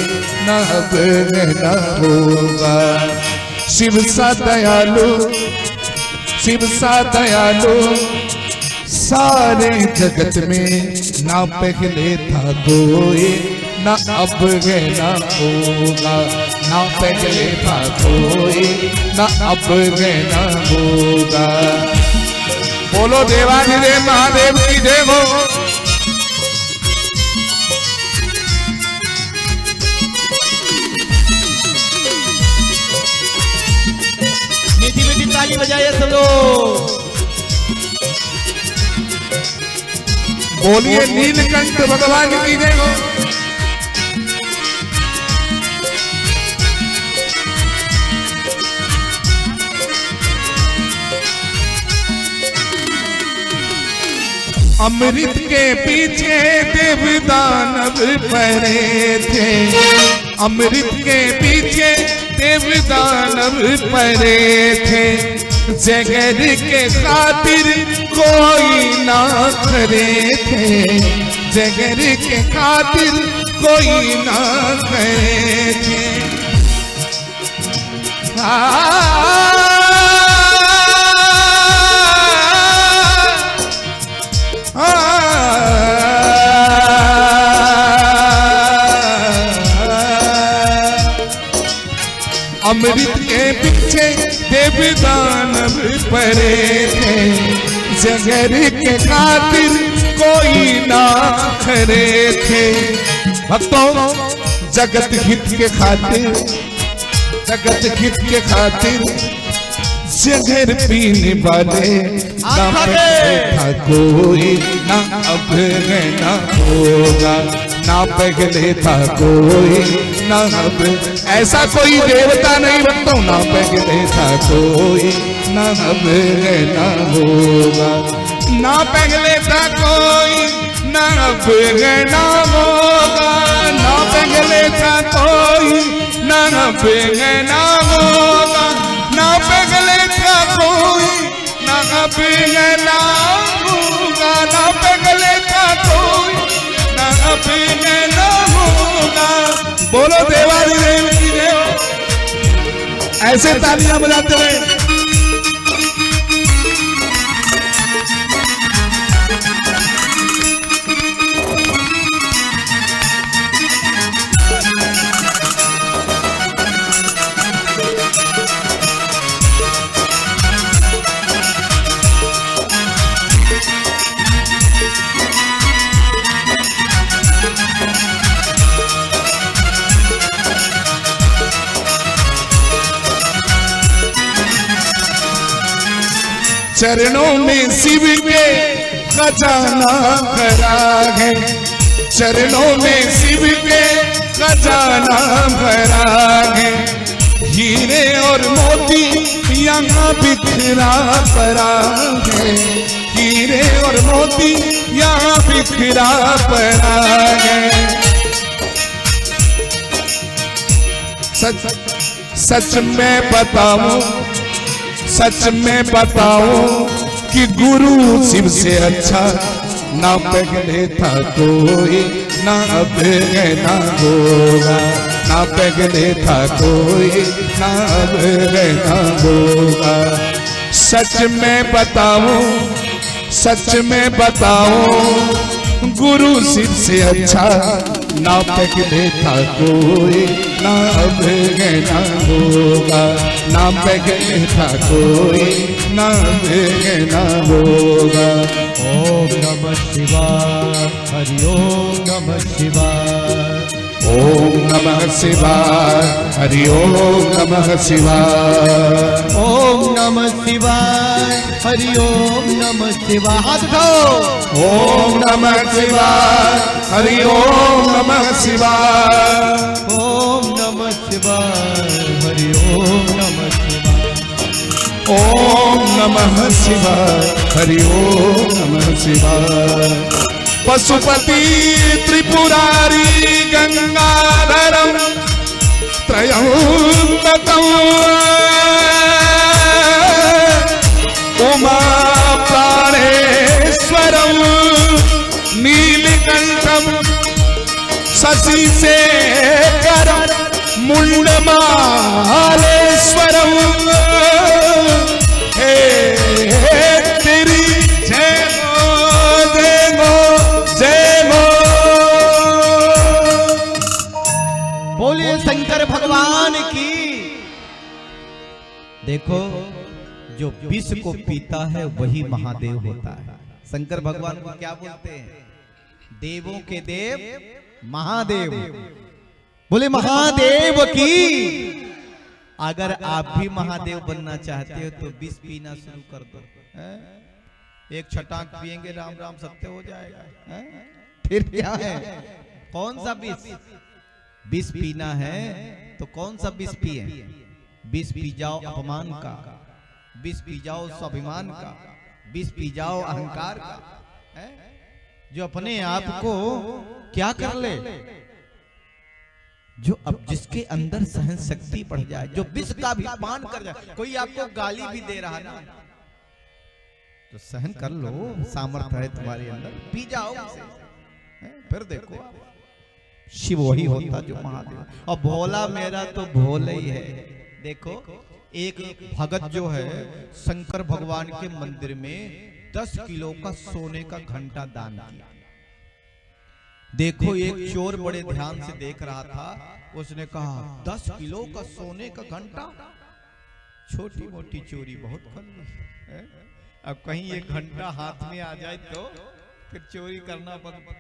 ना अब है ना होगा। शिव सा दयालु, शिव सा दयालु सारे जगत में, ना पहले था कोई ना अब है ना होगा, ना पहले था कोई ना अब है ना होगा। बोलो देवाधिदेव महादेव की जय हो। मीठी मीठी ताली बजाइए सब लोग। बोलिए नीलकंठ भगवान की जय हो। अमृत के पीछे देव दानव पड़े थे, अमृत के पीछे देव दानव पड़े थे, जगर के खातिर कोई ना करे थे, जगर के खातिर कोई ना करे थे। अमृत के पीछे देव दानव परे थे, जहर के खातिर कोई ना खरे थे। भक्तों, जगत हित के खातिर, जगत हित के खातिर जहर पीने वाले ना पहले था कोई, ना अब है ना होगा, ना पहले था कोई ना अब। ऐसा कोई देवता नहीं बनता, ना पहले था कोई ना अब है ना होगा, ना पहले था कोई ना अब है ना होगा, ना पहले था कोई ना अब है ना होगा, ना पहले था कोई ना अब है ना होगा, ना पहले था कोई ना अब है ना होगा। बोलो देवारी देव की देव। ऐसे तालियां बजाते हुए चरणों में शिव के खजाना भरा है, चरणों में शिव के खजाना भरा है, हीरे और मोती यहाँ बिखरा पड़ा है, हीरे और मोती यहाँ बिखरा पड़ा है। सच सच में बताऊं, सच में बताऊं कि गुरु शिव से अच्छा ना पहले था कोई ना अब है ना होगा, ना पहले था कोई ना अब है ना होगा। सच में बताऊं, सच में बताऊं गुरु शिव से अच्छा ना पहले था कोई ना अब है ना होगा, ना पहले था कोई ना अब है ना होगा। ओम नमः शिवाय, हरि ओम नमः शिवाय, ओम नमः शिवाय, हरि ओम नमः शिवाय, ओम नमः शिवाय, हरि ओम नमः शिवाय। हाथ उठाओ। ओम नमः शिवाय, हरि ओम नमः शिवाय, ओम नमः शिवाय, हरि ओम नमः शिवाय, ओम नमः शिवाय, हरि ओम नमः शिवाय। पशुपति त्रिपुरारी गंगाधरम त्रयंबकम उमा प्राणेश्वरम नीलकंठम शशिशेखरम मुंडमालेश्वरम। हे तेरी जय हो, जय हो, जय हो। बोलिए शंकर भगवान की। देखो, जो विष को पीता है वही महादेव होता है। शंकर भगवान को क्या बोलते हैं? देवों के देव महादेव। बोले महादेव की। अगर आप भी महादेव बनना चाहते हो तो विष पीना शुरू कर दो। एक छटाक पिएंगे, राम राम सत्य हो जाएगा। फिर क्या है? कौन सा विष? विष पीना है तो कौन सा विष पिए? विष पी जाओ अपमान का, विष पी जाओ स्वाभिमान का, विष पी जाओ अहंकार का, जो अपने आप को क्या कर ले, जो अब जिसके अंदर सहन शक्ति बढ़ जाए, जो विष का भी पान कर जाए। कोई आपको गाली भी दे रहा ना तो सहन कर लो, सामर्थ्य है तुम्हारे अंदर, पी जाओ उसे। फिर देखो शिव वही होता जो महादेव। और भोला मेरा तो भोला ही है। देखो, एक भगत जो है शंकर भगवान के मंदिर में 10 किलो का सोने का घंटा दान किया। देखो एक चोर बड़े ध्यान से देख रहा था, उसने कहा 10 किलो का सोने का घंटा, छोटी मोटी चोरी बहुत कर ली, अब कहीं एक घंटा हाथ में आ जाए तो फिर चोरी करना बंद,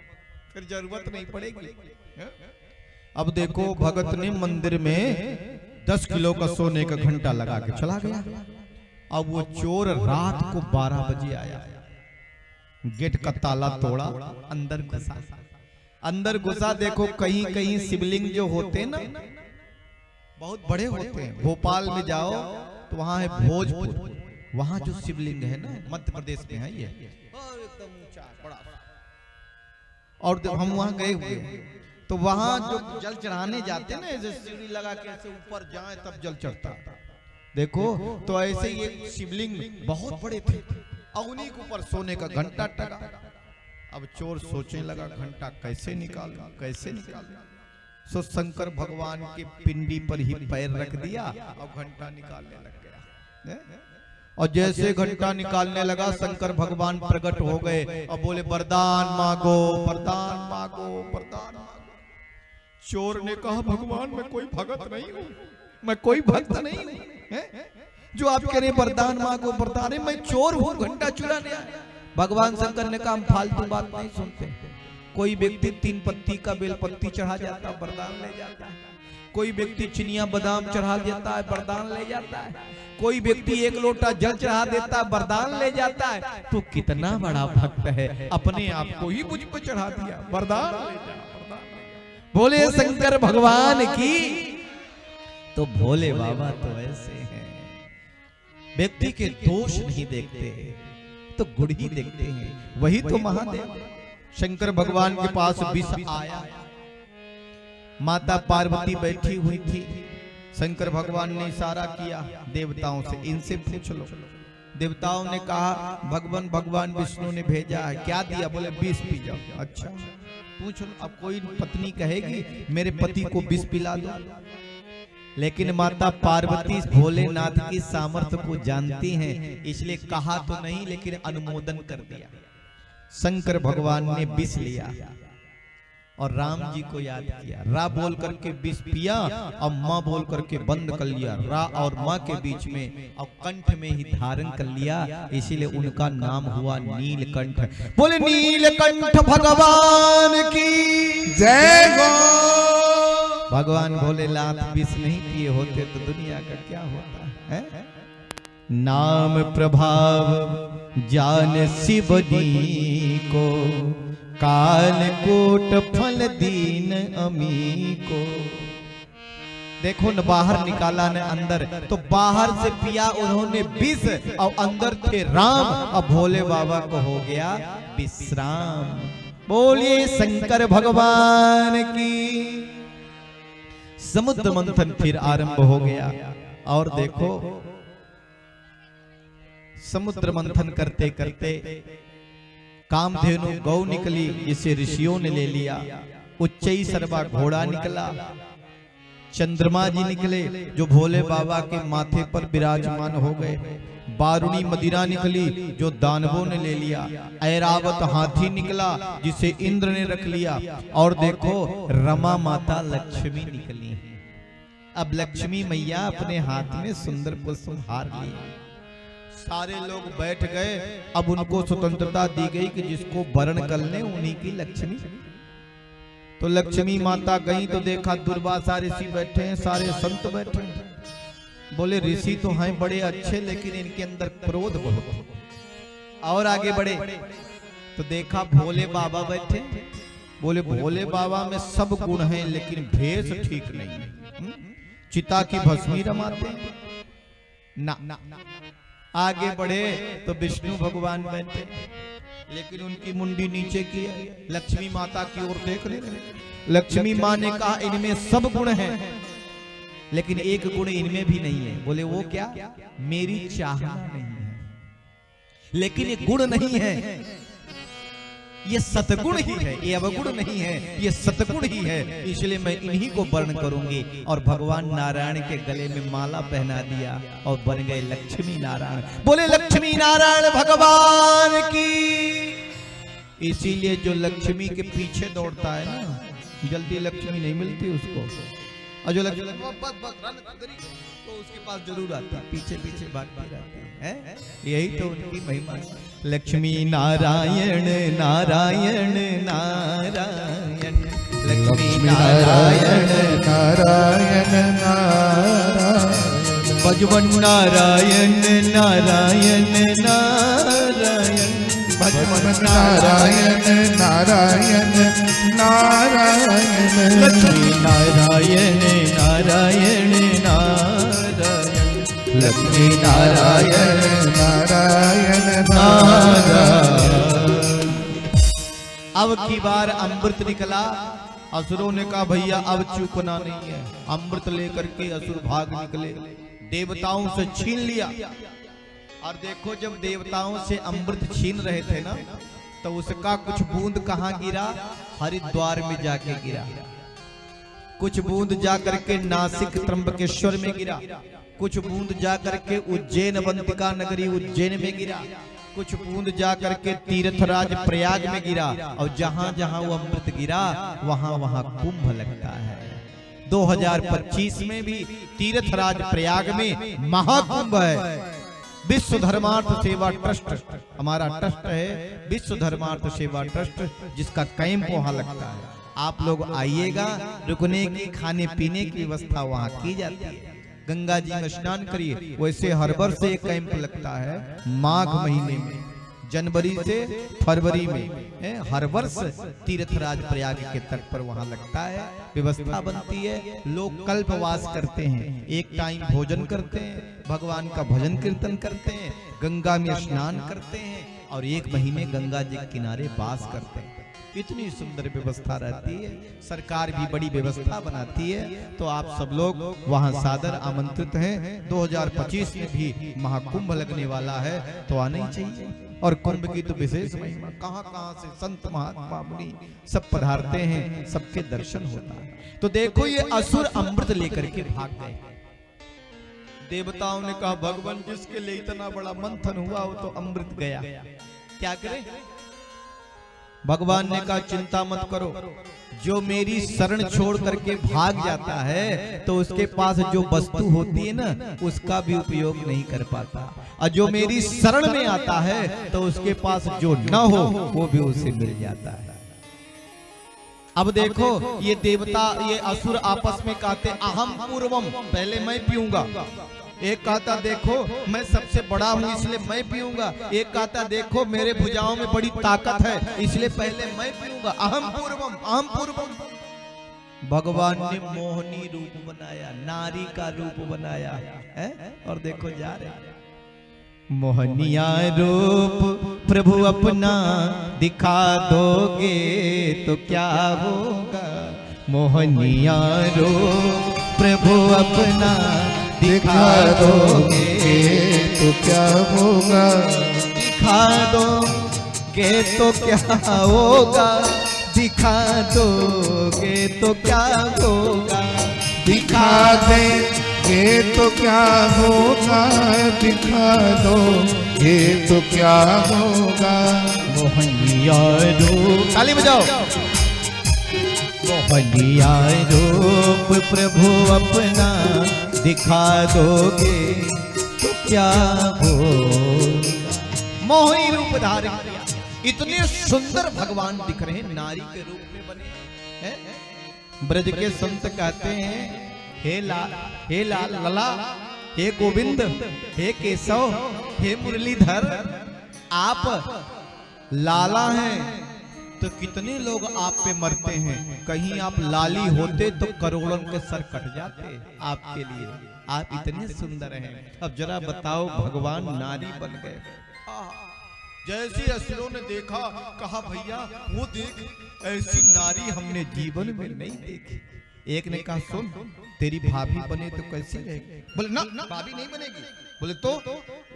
फिर जरूरत नहीं पड़ेगी। अब देखो भगत ने मंदिर में 10 किलो का सोने का घंटा लगा के चला गया। अब वो चोर रात को 12 बजे आया, गेट का ताला तोड़ा, अंदर घुसा। अंदर घुसा, देखो कहीं कहीं शिवलिंग जो होते हैं ना बहुत बड़े होते हैं, भोपाल में जाओ तो वहां है भोजपुर, वहां जो शिवलिंग है ना मध्य प्रदेश में है ये एकदम ऊंचा बड़ा। और जब हम वहां गए हुए तो वहां जो जल चढ़ाने जाते हैं ना, ऐसे सीढ़ी लगा के ऐसे ऊपर जाए तब जल चढ़ता, देखो तो ऐसे ही एक शिवलिंग बहुत बड़े थे और उन्हीं के ऊपर सोने का घंटा टगा। अब चोर सोचने लगा घंटा कैसे निकालूं, कैसे निकालूं। सो शंकर भगवान के पिंडी पर ही पैर रख दिया और घंटा निकालने लग गया। और जैसे घंटा निकालने लगा शंकर भगवान प्रकट हो गए और बोले वरदान मांगो, वरदान मांगो, वरदान मांगो। चोर ने कहा भगवान मैं कोई भगत नहीं हूँ, मैं कोई भक्त नहीं हूँ, जो आप कह रहे वरदान मांगो वरदान है, मैं चोर हूँ, घंटा चुराने आया। भगवान शंकर ने कहा हम फालतू बात नहीं सुनते। कोई व्यक्ति 3 पत्ती का बेलपत्ती चढ़ा जाता है वरदान ले जाता है, कोई व्यक्ति चिनिया बादाम चढ़ा देता है वरदान ले जाता है, कोई व्यक्ति 1 लोटा जल चढ़ा देता है वरदान ले जाता है। तो कितना बड़ा भक्त है, अपने आप को ही मुझ पर चढ़ा दिया, वरदान ले जा। बोले शंकर भगवान की। तो भोले बाबा तो ऐसे हैं, व्यक्ति के दोष नहीं देखते तो गुण ही देखते हैं, वही तो महादेव। शंकर भगवान के पास विष आया, माता पार्वती बैठी हुई थी, शंकर भगवान ने इशारा किया देवताओं से इनसे पूछ लो। देवताओं ने कहा भगवान विष्णु ने भेजा है, क्या दिया? बोले विष पी जाओ। अच्छा पूछ लो। अब कोई पत्नी कहेगी मेरे पति को विष पिला दो, लेकिन माता पार्वती भोलेनाथ की सामर्थ्य को जानती हैं, इसलिए कहा तो नहीं लेकिन अनुमोदन कर दिया। शंकर भगवान ने विष लिया और राम जी को याद किया, रा बोल करके विष पिया और माँ बोल करके बंद कर लिया, रा और माँ के बीच में और कंठ में ही धारण कर लिया, इसीलिए उनका नाम हुआ नीलकंठ। बोले नीलकंठ भगवान की जय गो। भगवान भोलेनाथ विष नहीं पिए होते तो दुनिया का क्या होता है? नाम प्रभाव जान शिवनी को, काल कोट फल दीन अमी को। देखो न बाहर निकाला न अंदर, तो बाहर से पिया उन्होंने विष और अंदर थे राम, और भोले बाबा को हो गया विश्राम। बोलिए शंकर भगवान की। समुद्र मंथन फिर आरंभ हो गया और देखो समुद्र मंथन करते करते कामधेनु गौ निकली, जिसे ऋषियों ने ले लिया। उच्चई सर्वा घोड़ा निकला, चंद्रमा जी निकले जो भोले बाबा के माथे पर विराजमान हो गए। बारुणी मदिरा निकली जो दानवों ने ले लिया। ऐरावत हाथी निकला जिसे इंद्र ने रख लिया। और देखो रमा माता लक्ष्मी निकली। अब लक्ष्मी मैया अपने हाथ में सुंदर पुष्प हार ली। सारे लोग बैठ गए। अब उनको स्वतंत्रता दी गई कि जिसको वर्ण कर ले उन्हीं की लक्ष्मी। तो लक्ष्मी माता गई तो देखा दुर्वासा ऋषि बैठे हैं, सारे संत बैठे हैं। बोले ऋषि तो हैं बड़े अच्छे, लेकिन इनके अंदर क्रोध बहुत। और आगे बढ़े तो देखा भोले बाबा बैठे। बोले भोले बाबा में सब गुण हैं, लेकिन भेष ठीक नहीं है। चिता की भस्मी रमाते ना। आगे बढ़े तो विष्णु भगवान बैठे, लेकिन उनकी मुंडी नीचे की है। लक्ष्मी माता की ओर देख रहे। लक्ष्मी माँ ने कहा इनमें सब गुण हैं, लेकिन एक गुण इनमें भी नहीं है। बोले वो क्या? मेरी चाहना नहीं है। लेकिन ये गुण नहीं है, ये सतगुण ही है, ये अवगुण नहीं है, ये सतगुण ही है। इसलिए मैं इन्हीं को वर्ण करूंगी। और भगवान नारायण के गले में माला पहना दिया और बन गए लक्ष्मी नारायण। बोले लक्ष्मी नारायण भगवान की। इसीलिए जो लक्ष्मी के पीछे दौड़ता है ना, जल्दी लक्ष्मी नहीं मिलती उसको। और जो लक्ष्मी तो उसके पास जरूर आती है, पीछे पीछे भागती रहती है। यही तो उनकी महिमा है। लक्ष्मी नारायण नारायण नारायण, लक्ष्मी नारायण नारायण नारायण, भजवन नारायण नारायण नारायण, भजवन नारायण नारायण नारायण, लक्ष्मी नारायण नारायण नारायण, लक्ष्मी नारायण नारायण नारायण। अब की बार अमृत निकला। असुरों ने कहा भैया अब चूकना नहीं है। अमृत लेकर के असुर भाग निकले, देवताओं से छीन लिया। और देखो जब देवताओं से अमृत छीन रहे थे ना, तो उसका कुछ बूंद कहाँ गिरा? हरिद्वार में जाके गिरा। कुछ बूंद जाकर के नासिक त्र्यंबकेश्वर में गिरा, कुछ बूंद जाकर के उज्जैन अवंतिका नगरी उज्जैन में गिरा, कुछ बूंद जाकर के तीर्थराज प्रयाग में गिरा। और जहां जहां वो अमृत गिरा वहां वहां कुंभ लगता है। 2025 में भी तीर्थराज प्रयाग में महाकुंभ है। विश्व धर्मार्थ सेवा ट्रस्ट हमारा ट्रस्ट है, विश्व धर्मार्थ सेवा ट्रस्ट, जिसका कैंप वहां लगता है। आप लोग आइएगा, रुकने की खाने पीने की व्यवस्था वहां की जाती है। गंगा जी में स्नान करिए। वैसे हर वर्ष एक कैंप लगता है माघ महीने में, जनवरी से फरवरी में हर वर्ष तीर्थराज प्रयाग के तट पर वहां लगता है। व्यवस्था बनती है, लोग कल्पवास करते हैं, एक टाइम भोजन करते हैं, भगवान का भजन कीर्तन करते हैं, गंगा में स्नान करते हैं और एक महीने गंगा जी के किनारे वास करते हैं। इतनी सुंदर व्यवस्था रहती है। सरकार भी बड़ी व्यवस्था बनाती है। तो आप सब लोग वहां सादर आमंत्रित हैं। 2025 में भी महाकुंभ लगने वाला है, तो आना ही चाहिए। और कुंभ की तो विशेष महिमा, कहां कहां से संत महात्मा मुनि सब पधारते हैं, सबके दर्शन होता है। तो देखो ये असुर अमृत लेकर के भाग गए। देवताओं ने कहा भगवान जिसके लिए इतना बड़ा मंथन हुआ वो तो अमृत गया, क्या करें? भगवान ने कहा चिंता मत करो, जो मेरी शरण छोड़ करके भाग जाता है तो उसके पास जो वस्तु होती है ना उसका भी उपयोग नहीं कर पाता, और जो मेरी शरण में आता है तो उसके पास जो न हो वो भी उसे मिल जाता है। अब देखो ये देवता ये असुर आपस में कहते अहम पूर्वम, पहले मैं पीऊंगा। एक कहता देखो मैं सबसे बड़ा हूं इसलिए मैं पीऊंगा। एक कहता देखो मेरे भुजाओं में बड़ी ताकत है इसलिए पहले मैं पीऊंगा। अहम पूर्वम अहम पूर्वम। भगवान ने मोहनी रूप बनाया, नारी का रूप बनाया है। और देखो जा रहे मोहनिया रूप प्रभु अपना दिखा दोगे तो क्या होगा। मोहनिया रूप प्रभु अपना दिखा दोगे तो क्या होगा। दिखा दोगे तो क्या होगा, दिखा दोगे तो क्या होगा। दिखा देंगे तो क्या होगा, दिखा दोगे तो क्या होगा। मोहनिया रूप, ताली बजाओ। मोहनिया रूप प्रभु अपना दिखा दोगे तो क्या होगा। मोहिनी रूप धारण किया, इतने सुंदर भगवान दिख रहे हैं, नारी के रूप में बने हैं। ब्रज के संत कहते हैं हे लाल लला, हे गोविंद, हे केशव, हे मुरलीधर, आप लाला हैं तो कितने लोग आप पे मरते हैं। कहीं आप लाली होते तो करोड़ों के सर कट जाते आपके लिए। आप इतने सुंदर हैं। अब जरा बताओ भगवान नारी बन गए। जैसे असुरों ने देखा कहा भैया वो देख, ऐसी नारी हमने जीवन में नहीं देखी। एक ने कहा सुन तेरी भाभी बने तो कैसी रहेगी। बोले ना भाभी नहीं बनेगी। बोले तो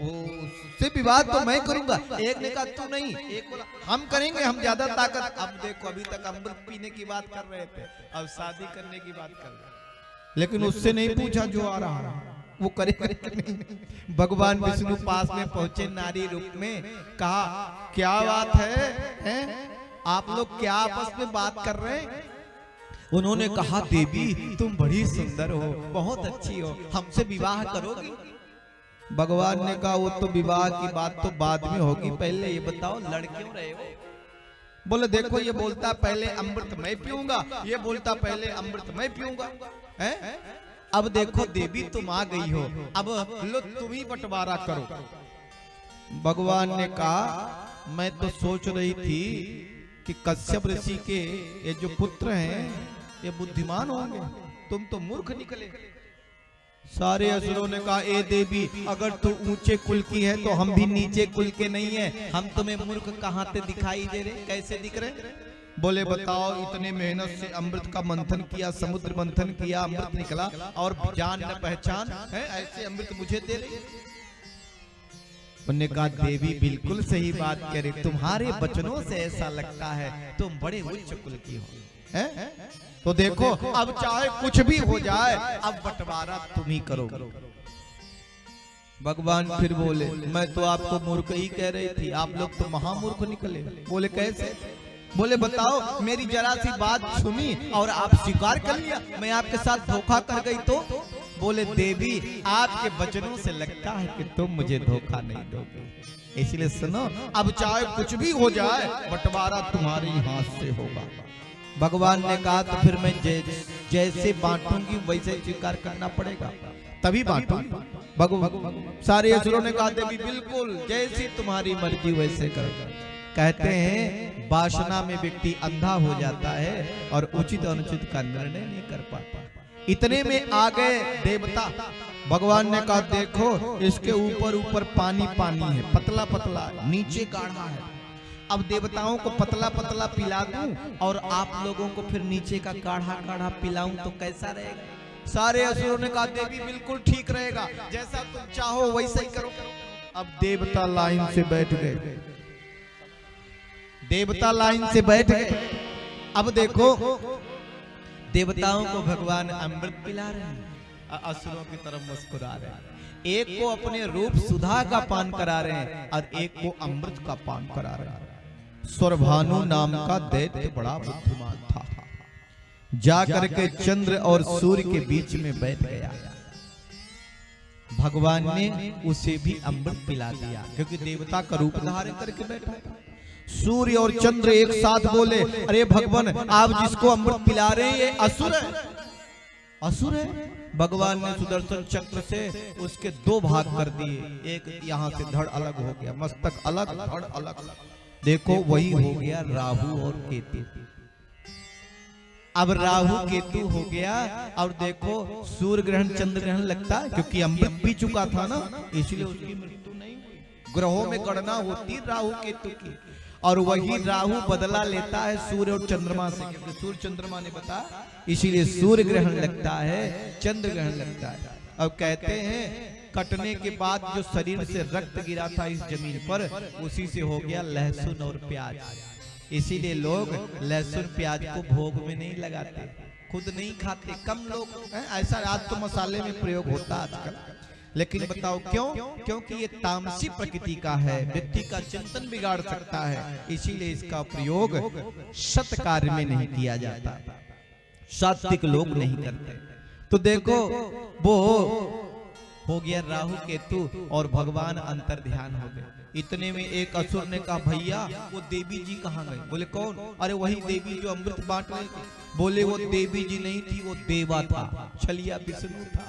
उससे विवाद तो मैं करूंगा। एक ने कहा तू नहीं, एक बोला हम करेंगे, हम ज्यादा ताकत। अब देखो अभी तक अमृत पीने की बात कर रहे थे, अब शादी करने की बात कर रहे। लेकिन उससे नहीं पूछा जो आ रहा है वो करेगा नहीं। भगवान विष्णु पास में पहुंचे नारी रूप में, कहा क्या बात है? आप लोग क्या आपस में बात कर रहे हैं? उन्होंने कहा देवी तुम बड़ी सुंदर हो, बहुत अच्छी हो, हमसे विवाह करोगी? भगवान ने कहा वो तो विवाह की बात तो बाद में होगी, पहले ये बताओ लड़ क्यों रहे हो? बोले देखो ये बोलता पहले अमृत मैं पीऊंगा, ये बोलता पहले अमृत मैं पीऊंगा है? अब देखो देवी तुम आ गई हो, अब लो तुम ही बंटवारा करो। भगवान ने कहा मैं तो सोच रही थी कि कश्यप ऋषि के ये जो पुत्र हैं ये बुद्धिमान होंगे, तुम तो मूर्ख निकले। सारे असुरों ने कहा ए देवी अगर तू ऊंचे कुल की है तो हम भी नीचे कुल के नहीं है, हम तुम्हें मूर्ख कहां से दिखाई दे रहे, कैसे दिख रहे? बोले बताओ इतने मेहनत से अमृत का मंथन किया, समुद्र मंथन किया, अमृत निकला और जान न पहचान है, ऐसे अमृत मुझे दे रही? उन्होंने कहा देवी बिल्कुल सही बात कह रही, तुम्हारे वचनों से ऐसा लगता है तुम बड़े उच्च कुल की हो है? तो देखो अब चाहे कुछ भी हो जाए अब बंटवारा तुम ही करो। भगवान फिर बोले मैं तो आपको मूर्ख ही कह रही थी, आप लोग तो महामूर्ख निकले। बोले कैसे? बोले बताओ मेरी जरा सी बात सुनी और आप स्वीकार कर लिया, मैं आपके साथ धोखा कर गई तो? बोले देवी आपके वचनों से लगता है कि तुम मुझे धोखा नहीं दोगे, इसलिए सुनो अब चाहे कुछ भी हो जाए बंटवारा तुम्हारे हाथ से होगा। भगवान ने कहा तो फिर मैं जैसे बांटूंगी वैसे स्वीकार करना पड़ेगा, तभी बांटूंगी। सारे असुरों ने कहा देवी बिल्कुल जैसी तुम्हारी मर्जी वैसे करो। कहते हैं वासना में व्यक्ति अंधा हो जाता है और उचित अनुचित का निर्णय नहीं कर पाता। इतने में आ गए देवता। भगवान ने कहा देखो इसके ऊपर ऊपर पानी पानी है, पतला पतला, नीचे गाढ़ा है। अब देवताओं को पतला पतला पिला दूं और आप लोगों को फिर नीचे का गाढ़ा गाढ़ा पिलाऊं तो कैसा रहेगा? सारे असुरों ने कहा देवी बिल्कुल ठीक रहेगा, जैसा तुम चाहो वैसा ही करो। अब देवता लाइन से बैठ गए, देवता लाइन से बैठ गए। अब देखो देवताओं को भगवान अमृत पिला रहे हैं, असुरों की तरफ मुस्कुरा रहे हैं। एक को अपने रूप सुधा का पान करा रहे हैं और एक को अमृत का पान करा रहे हैं। स्वरभानु नाम का दैत्य बड़ा बुद्धिमान था, जाकर के चंद्र और सूर्य के बीच में बैठ गया। भगवान ने उसे भी अमृत पिला दिया क्योंकि देवता का रूप धारण करके बैठा था। सूर्य और चंद्र एक साथ बोले अरे भगवान आप जिसको अमृत पिला रहे हैं ये असुर है, असुर है। भगवान ने सुदर्शन चक्र से उसके दो भाग कर दिए, एक यहाँ से धड़ अलग हो गया, मस्तक अलग, धड़ अलग। देखो वही हो गया राहु और केतु। अब राहु केतु हो गया और देखो सूर्य ग्रहण चंद्र ग्रहण लगता है क्योंकि अमृत पी चुका था ना, इसलिए उसकी मृत्यु नहीं हुई। ग्रहों में गणना होती राहु केतु की और वही राहु बदला लेता है सूर्य और चंद्रमा से, क्योंकि सूर्य चंद्रमा ने बताया, इसीलिए सूर्य ग्रहण लगता है, चंद्र ग्रहण लगता है। अब कहते हैं कटने के बाद जो शरीर से रक्त गिरा था इस जमीन पर, उसी से हो गया लहसुन और प्याज। इसीलिए लोग लहसुन प्याज को भोग में नहीं लगाते, खुद नहीं खाते, कम लोग। ऐसा आज तो मसाले में प्रयोग होता आजकल, लेकिन बताओ क्यों? क्योंकि ये तामसी प्रकृति का है, व्यक्ति का चिंतन बिगाड़ सकता है, इसीलिए इसका प्रयोग सत कार्य में नहीं किया जाता, सात्विक लोग नहीं करते। तो देखो वो हो गया राहु केतु और भगवान अंतर ध्यान हो गए। इतने में एक असुर ने कहा भैया वो देवी जी कहाँ गए? बोले कौन? अरे वही देवी जो अमृत बांट रहे थे। बोले वो देवी जी नहीं थी, वो देवा था, छलिया विष्णु था,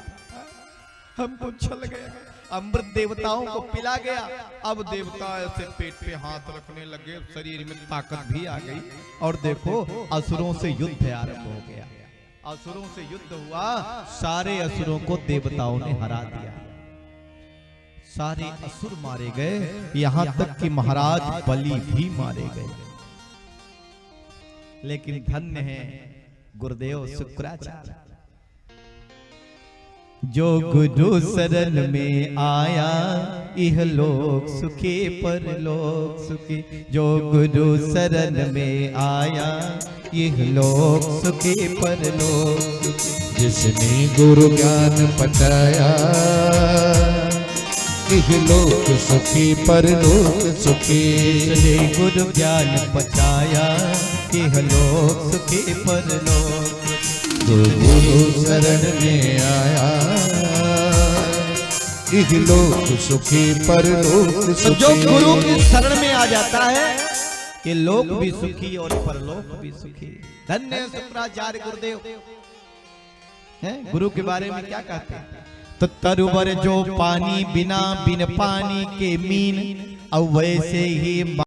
हमको छल गया, अमृत देवताओं को पिला गया। अब देवता ऐसे पेट पे हाथ रखने लगे, शरीर में ताकत भी आ गई और देखो असुरों से युद्ध आरंभ हो गया। असुरों से युद्ध हुआ, सारे असुरों को देवताओं ने हरा दिया, सारे असुर मारे गए, यहां तक कि महाराज बलि भी मारे गए। लेकिन धन्य है गुरुदेव शुक्राचार्य, जो गुरु शरण में आया इहलोक सुखी परलोक सुखी। जो गुरु शरण में आया इहलोक सुखी परलोक सुखी। जिसने गुरु ज्ञान पताया इहलोक सुखी परलोक सुखी। इसने गुरु ज्ञान पचाया इहलोक सुखी परलोक। जो गुरु शरण में आया इहलोक सुखी परलोक तो सुखी। जो गुरु की शरण में आ जाता है कि लोक भी सुखी और परलोक भी सुखी। धन्य शुक्राचार्य गुरुदेव हैं गुरु के बारे में क्या कहते हैं? तो तरुवर जो पानी बिना बिन पानी के मीन, अब वैसे ही